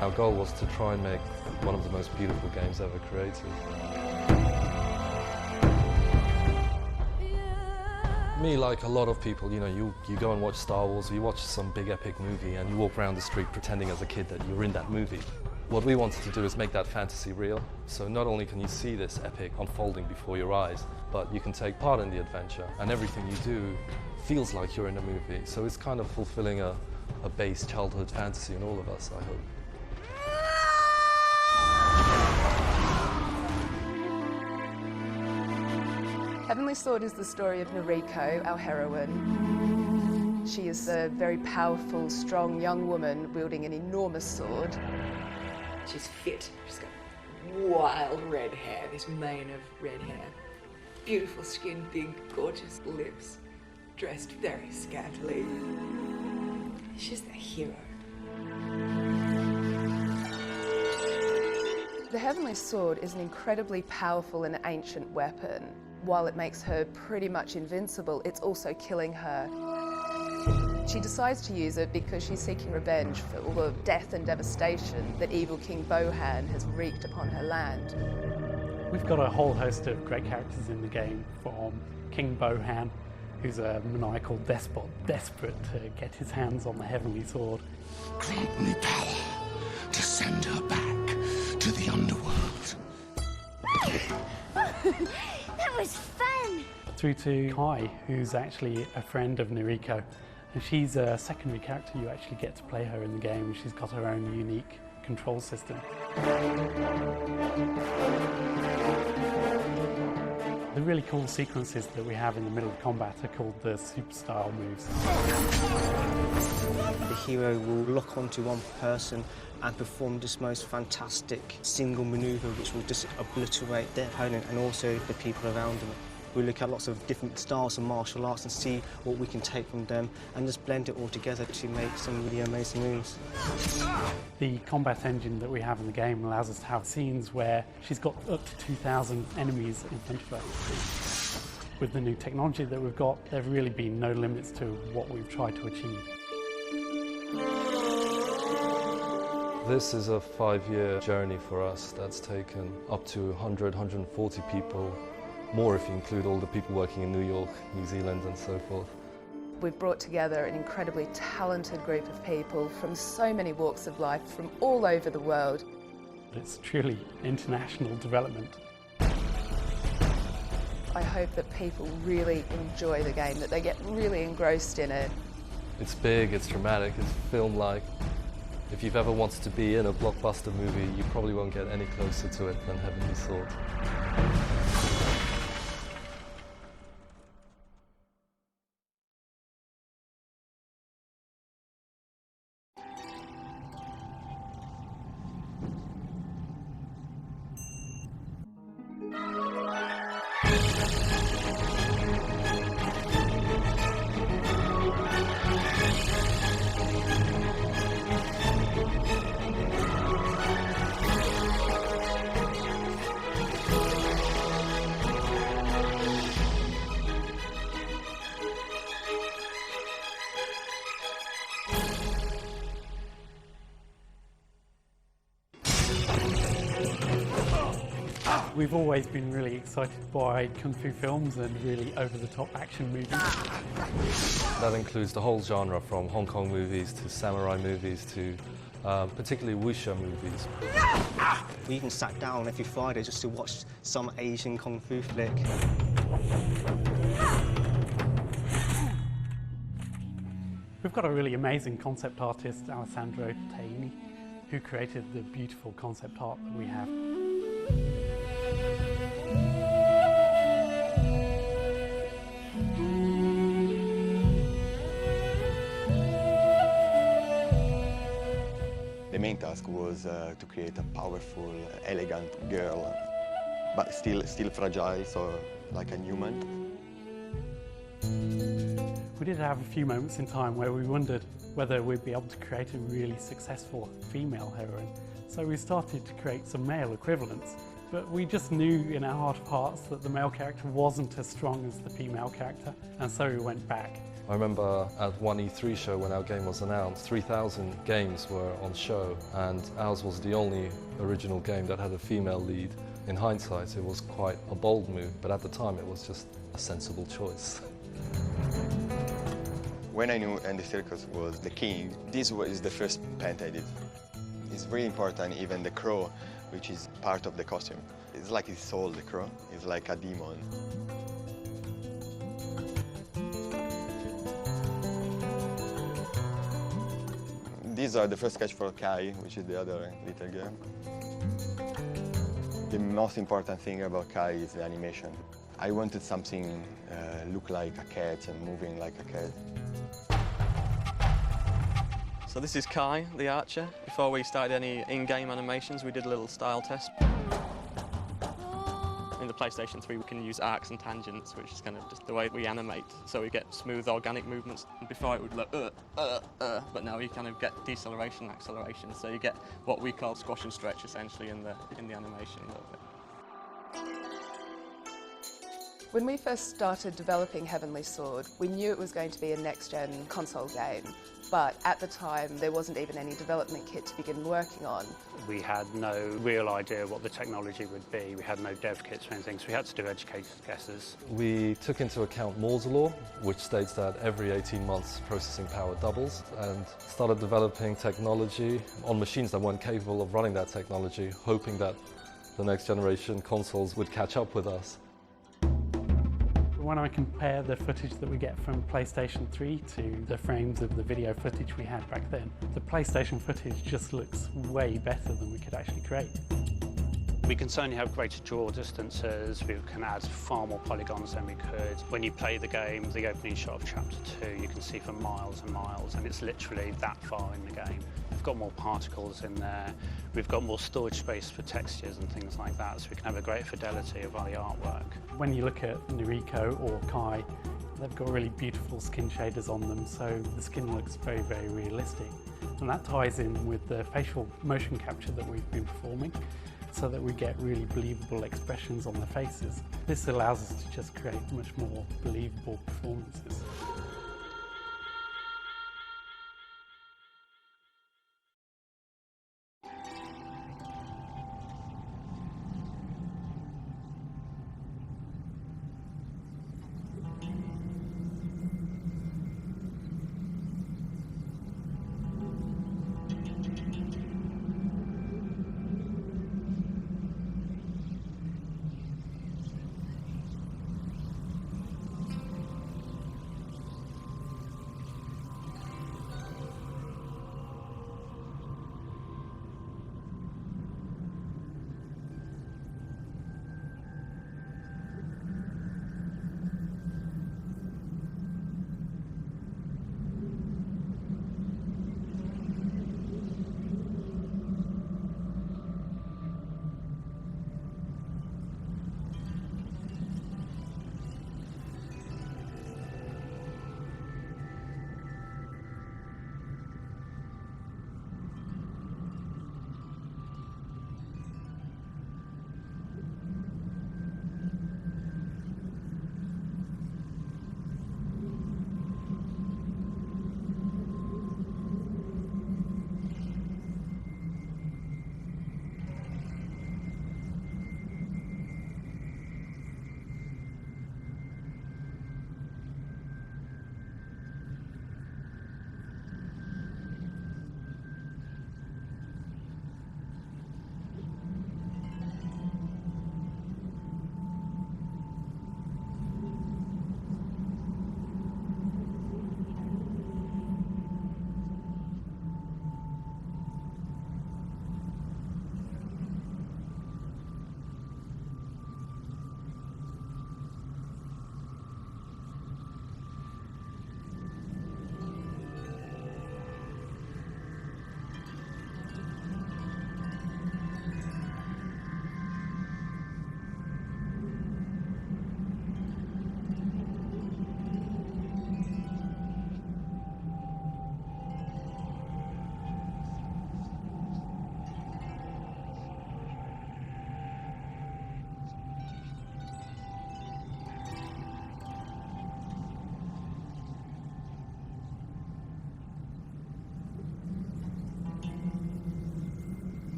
Our goal was to try and make one of the most beautiful games ever created. Me, like a lot of people, you know, you go and watch Star Wars, or you watch some big epic movie and you walk around the street pretending as a kid that you're in that movie. What we wanted to do is make that fantasy real. So not only can you see this epic unfolding before your eyes, but you can take part in the adventure, and everything you do feels like you're in a movie. So it's kind of fulfilling a base childhood fantasy in all of us, I hope. Heavenly Sword is the story of Noriko, our heroine. She is a very powerful, strong young woman wielding an enormous sword. She's fit. She's got wild red hair, this mane of red hair. Beautiful skin, big, gorgeous lips. Dressed very scantily. She's the hero. The Heavenly Sword is an incredibly powerful and ancient weapon. While it makes her pretty much invincible, it's also killing her. She decides to use it because she's seeking revenge for all the death and devastation that evil King Bohan has wreaked upon her land. We've got a whole host of great characters in the game, from King Bohan, who's a maniacal despot, desperate to get his hands on the Heavenly Sword. Grant me power to send her back to the underworld. That was fun! Through to Kai, who's actually a friend of Noriko. And she's a secondary character. You actually get to play her in the game. She's got her own unique control system. The really cool sequences that we have in the middle of combat are called the super style moves. The hero will lock onto one person and perform this most fantastic single maneuver which will just obliterate their opponent and also the people around them. We look at lots of different styles of martial arts and see what we can take from them and just blend it all together to make some really amazing moves. The combat engine that we have in the game allows us to have scenes where she's got up to 2,000 enemies in front of her. With the new technology that we've got, there have really been no limits to what we've tried to achieve. This is a 5-year journey for us that's taken up to 100, 140 people, more if you include all the people working in New York, New Zealand and so forth. We've brought together an incredibly talented group of people from so many walks of life from all over the world. It's truly international development. I hope that people really enjoy the game, that they get really engrossed in it. It's big, it's dramatic, it's film-like. If you've ever wanted to be in a blockbuster movie, you probably won't get any closer to it than Heavenly Sword. We've always been really excited by Kung Fu films and really over-the-top action movies. That includes the whole genre, from Hong Kong movies to samurai movies to particularly wuxia movies. We even sat down every Friday just to watch some Asian Kung Fu flick. We've got a really amazing concept artist, Alessandro Taini, who created the beautiful concept art that we have. The main task was to create a powerful, elegant girl, but still fragile, so like a human. We did have a few moments in time where we wondered whether we'd be able to create a really successful female heroine. So we started to create some male equivalents, but we just knew in our heart of hearts that the male character wasn't as strong as the female character, and so we went back I remember at one E3 show when our game was announced, 3,000 games were on show, and ours was the only original game that had a female lead. In hindsight, it was quite a bold move, but at the time it was just a sensible choice. When I knew Andy Serkis was the king, this was the first paint I did. It's really important, even the crow, which is part of the costume. It's like his soul, the crow. It's like a demon. These are the first sketch for Kai, which is the other little girl. The most important thing about Kai is the animation. I wanted something look like a cat and moving like a cat. So this is Kai, the archer. Before we started any in-game animations, we did a little style test. In the PlayStation 3, we can use arcs and tangents, which is kind of just the way we animate, so we get smooth, organic movements. Before it would look, but now you kind of get deceleration, acceleration, so you get what we call squash and stretch, essentially, in the animation a little bit. When we first started developing Heavenly Sword, we knew it was going to be a next-gen console game, but at the time there wasn't even any development kit to begin working on. We had no real idea what the technology would be. We had no dev kits or anything, so we had to do educated guesses. We took into account Moore's law, which states that every 18 months processing power doubles, and started developing technology on machines that weren't capable of running that technology, hoping that the next generation consoles would catch up with us. When I compare the footage that we get from PlayStation 3 to the frames of the video footage we had back then, the PlayStation footage just looks way better than we could actually create. We can certainly have greater draw distances, we can add far more polygons than we could. When you play the game, the opening shot of Chapter 2, you can see for miles and miles, and it's literally that far in the game. We've got more particles in there, we've got more storage space for textures and things like that, so we can have a greater fidelity of the artwork. When you look at Noriko or Kai, they've got really beautiful skin shaders on them, so the skin looks very, very realistic. And that ties in with the facial motion capture that we've been performing, so that we get really believable expressions on their faces. This allows us to just create much more believable performances.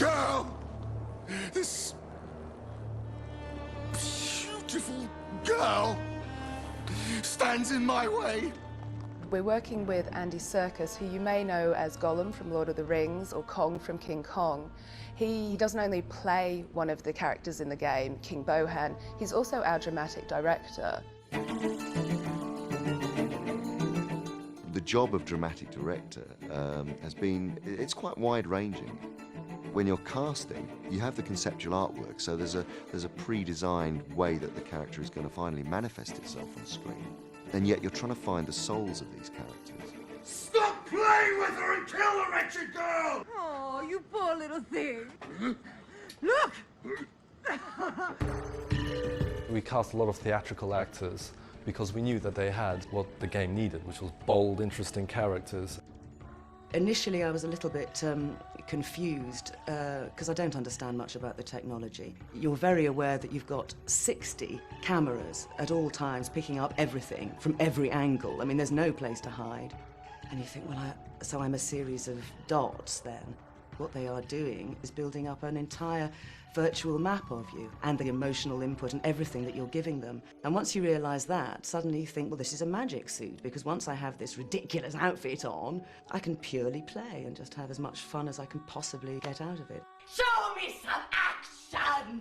girl, this beautiful girl, stands in my way. We're working with Andy Serkis, who you may know as Gollum from Lord of the Rings or Kong from King Kong. He doesn't only play one of the characters in the game, King Bohan, he's also our dramatic director. The job of dramatic director it's quite wide-ranging. When you're casting, you have the conceptual artwork, so there's a pre-designed way that the character is going to finally manifest itself on screen. And yet you're trying to find the souls of these characters. Stop playing with her and kill the wretched girl! Oh, you poor little thing. Look! We cast a lot of theatrical actors because we knew that they had what the game needed, which was bold, interesting characters. Initially, I was a little bit confused because I don't understand much about the technology. You're very aware that you've got 60 cameras at all times picking up everything from every angle. I mean, there's no place to hide. And you think, well, so I'm a series of dots then. What they are doing is building up an entire virtual map of you and the emotional input and everything that you're giving them. And once you realise that, suddenly you think, well, this is a magic suit, because once I have this ridiculous outfit on, I can purely play and just have as much fun as I can possibly get out of it. Show me some action!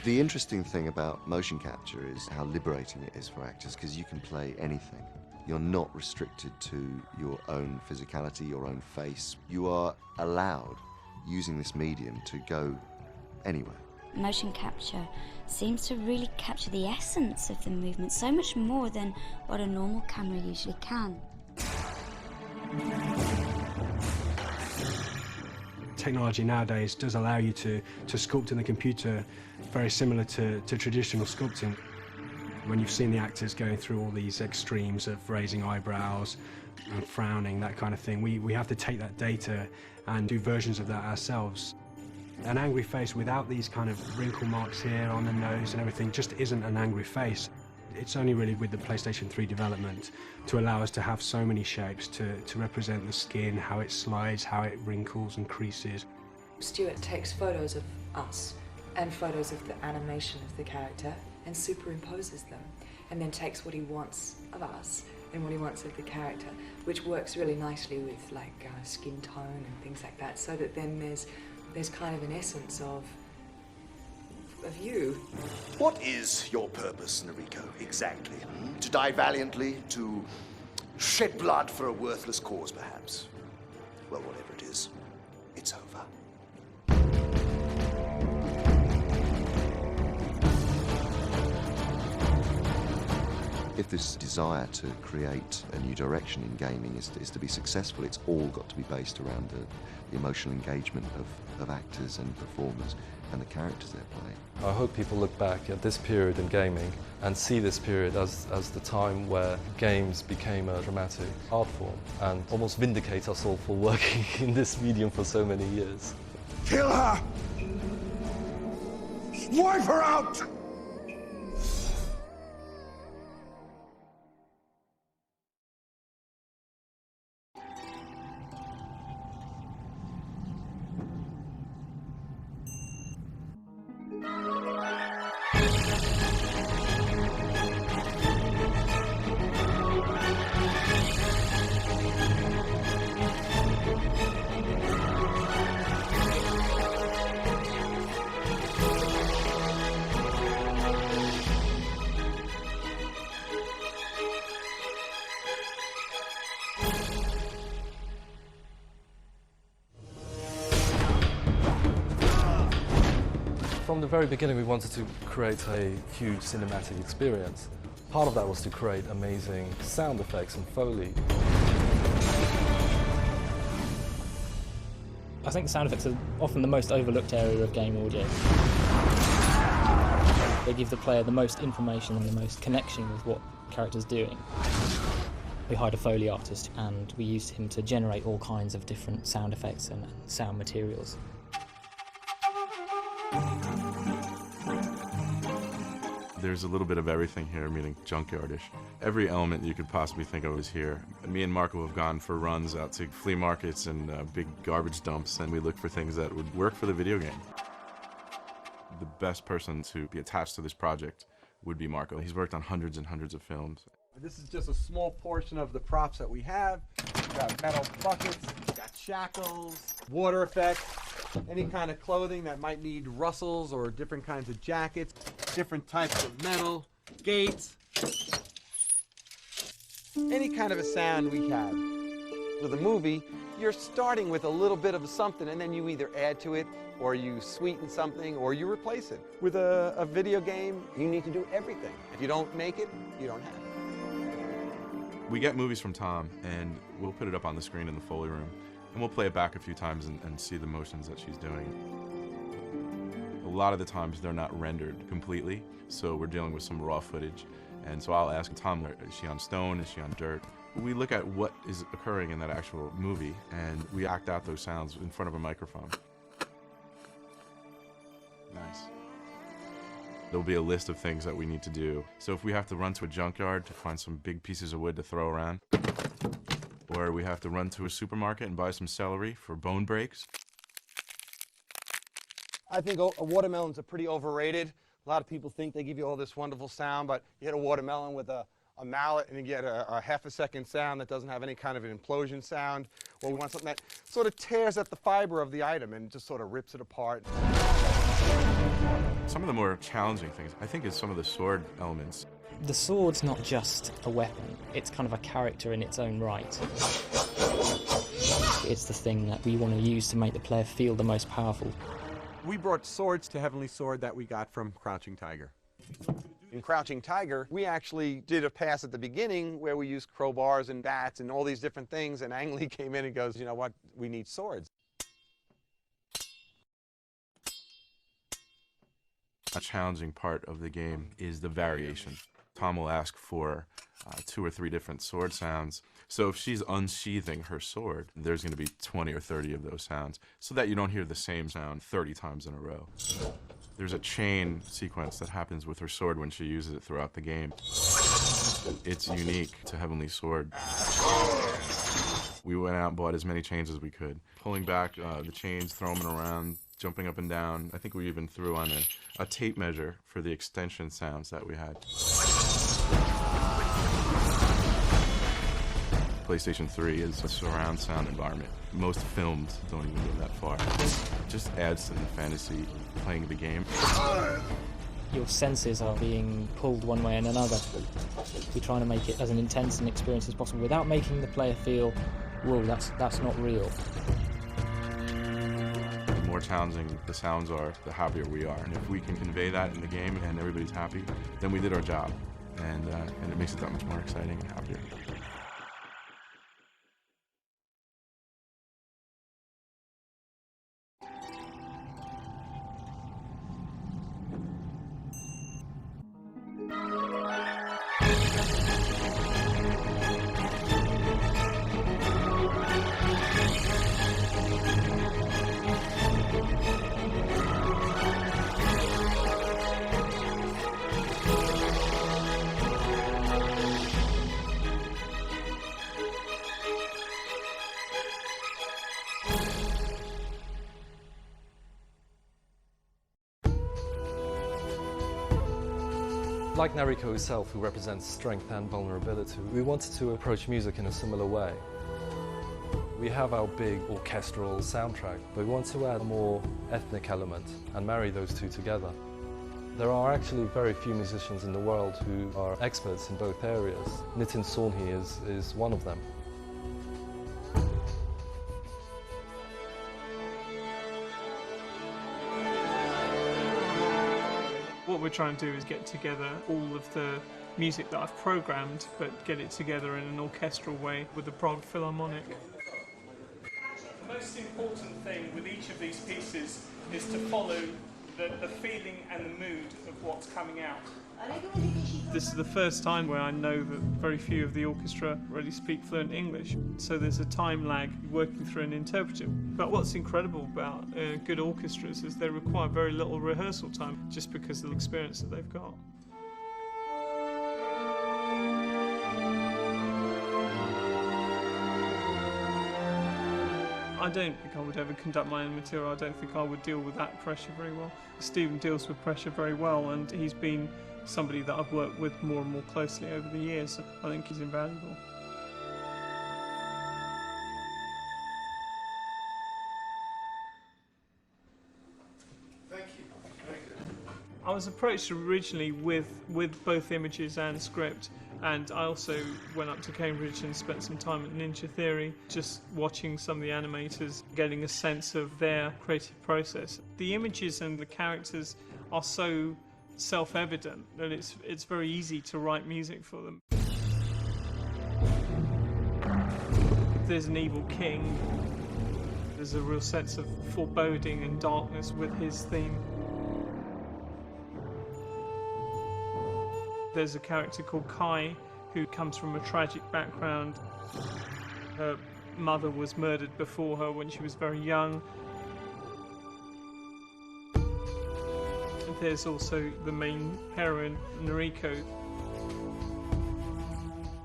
The interesting thing about motion capture is how liberating it is for actors, because you can play anything. You're not restricted to your own physicality, your own face. You are allowed, using this medium, to go anywhere. Motion capture seems to really capture the essence of the movement, so much more than what a normal camera usually can. Technology nowadays does allow you to sculpt in the computer very similar to traditional sculpting. When you've seen the actors going through all these extremes of raising eyebrows and frowning, that kind of thing, we have to take that data and do versions of that ourselves. An angry face without these kind of wrinkle marks here on the nose and everything just isn't an angry face. It's only really with the PlayStation 3 development to allow us to have so many shapes to represent the skin, how it slides, how it wrinkles and creases. Stuart takes photos of us and photos of the animation of the character and superimposes them, and then takes what he wants of us and what he wants of the character, which works really nicely with like skin tone and things like that, so that then there's kind of an essence of you. What is your purpose, Noriko, exactly? To die valiantly? To shed blood for a worthless cause, perhaps? Well, whatever it is, it's over. If this desire to create a new direction in gaming is to be successful, it's all got to be based around the emotional engagement of actors and performers and the characters they're playing. I hope people look back at this period in gaming and see this period as the time where games became a dramatic art form and almost vindicate us all for working in this medium for so many years. Kill her! Wipe her out! From the very beginning, we wanted to create a huge cinematic experience. Part of that was to create amazing sound effects and Foley. I think sound effects are often the most overlooked area of game audio. They give the player the most information and the most connection with what the character's doing. We hired a Foley artist and we used him to generate all kinds of different sound effects and sound materials. There's a little bit of everything here, meaning junkyardish. Every element you could possibly think of is here. Me and Marco have gone for runs out to flea markets and big garbage dumps, and we look for things that would work for the video game. The best person to be attached to this project would be Marco. He's worked on hundreds and hundreds of films. This is just a small portion of the props that we have. We've got metal buckets, we've got shackles, water effects, any kind of clothing that might need rustles or different kinds of jackets, different types of metal, gates, any kind of a sound we have. With a movie, you're starting with a little bit of something and then you either add to it or you sweeten something or you replace it. With a video game, you need to do everything. If you don't make it, you don't have it. We get movies from Tom, and we'll put it up on the screen in the Foley room, and we'll play it back a few times and see the motions that she's doing. A lot of the times they're not rendered completely, so we're dealing with some raw footage. And so I'll ask Tom, is she on stone, is she on dirt? We look at what is occurring in that actual movie, and we act out those sounds in front of a microphone. Nice. There'll be a list of things that we need to do. So if we have to run to a junkyard to find some big pieces of wood to throw around, or we have to run to a supermarket and buy some celery for bone breaks. I think watermelons are pretty overrated. A lot of people think they give you all this wonderful sound, but you hit a watermelon with a mallet and you get a half-a-second sound that doesn't have any kind of an implosion sound. Or we want something that sort of tears at the fiber of the item and just sort of rips it apart. Some of the more challenging things, I think, is some of the sword elements. The sword's not just a weapon, it's kind of a character in its own right. It's the thing that we want to use to make the player feel the most powerful. We brought swords to Heavenly Sword that we got from Crouching Tiger. In Crouching Tiger, we actually did a pass at the beginning where we used crowbars and bats and all these different things, and Ang Lee came in and goes, you know what, we need swords. A challenging part of the game is the variation. Tom will ask for 2 or 3 different sword sounds. So if she's unsheathing her sword, there's going to be 20 or 30 of those sounds, so that you don't hear the same sound 30 times in a row. There's a chain sequence that happens with her sword when she uses it throughout the game. It's unique to Heavenly Sword. We went out and bought as many chains as we could, pulling back the chains, throwing them around, jumping up and down. I think we even threw on a tape measure for the extension sounds that we had. PlayStation 3 is a surround sound environment. Most films don't even go that far. It just adds to the fantasy of playing the game. Your senses are being pulled one way and another. We're trying to make it as an intense an experience as possible without making the player feel, whoa, that's not real. The more challenging the sounds are, the happier we are. And if we can convey that in the game and everybody's happy, then we did our job. And it makes it that much more exciting and happier. Like Nariko herself, who represents strength and vulnerability, we wanted to approach music in a similar way. We have our big orchestral soundtrack, but we want to add a more ethnic element and marry those two together. There are actually very few musicians in the world who are experts in both areas. Nitin Sawhney is one of them. What we're trying to do is get together all of the music that I've programmed, but get it together in an orchestral way with the Prague Philharmonic. The most important thing with each of these pieces is to follow the feeling and the mood of what's coming out. This is the first time where I know that very few of the orchestra really speak fluent English, so there's a time lag working through an interpreter. But what's incredible about good orchestras is they require very little rehearsal time just because of the experience that they've got. I don't think I would ever conduct my own material. I don't think I would deal with that pressure very well. Stephen deals with pressure very well, and he's been somebody that I've worked with more and more closely over the years. I think he's invaluable. Thank you. Very good. I was approached originally with both images and script, and I also went up to Cambridge and spent some time at Ninja Theory, just watching some of the animators, getting a sense of their creative process. The images and the characters are so self-evident that it's very easy to write music for them. There's an evil king. There's a real sense of foreboding and darkness with his theme. There's a character called Kai who comes from a tragic background. Her mother was murdered before her when she was very young. There's also the main heroine, Noriko.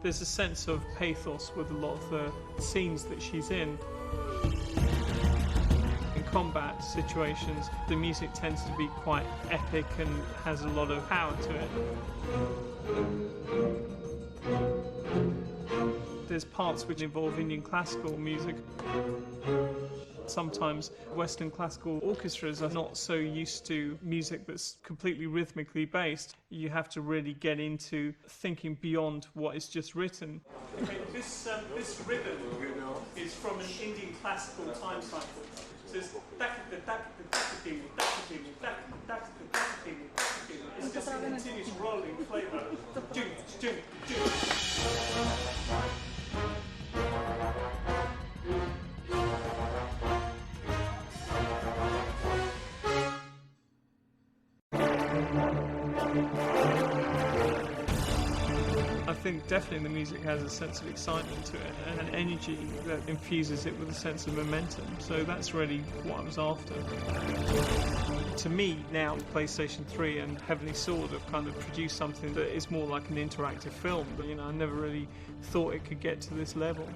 There's a sense of pathos with a lot of the scenes that she's in. In combat situations, the music tends to be quite epic and has a lot of power to it. There's parts which involve Indian classical music. Sometimes Western classical orchestras are not so used to music that's completely rhythmically based. You have to really get into thinking beyond what is just written. Okay, this rhythm is from an Indian classical time cycle. So it's it's just a continuous rolling flavour. I think definitely the music has a sense of excitement to it and an energy that infuses it with a sense of momentum. So that's really what I was after. To me, now PlayStation 3 and Heavenly Sword have kind of produced something that is more like an interactive film. But, I never really thought it could get to this level.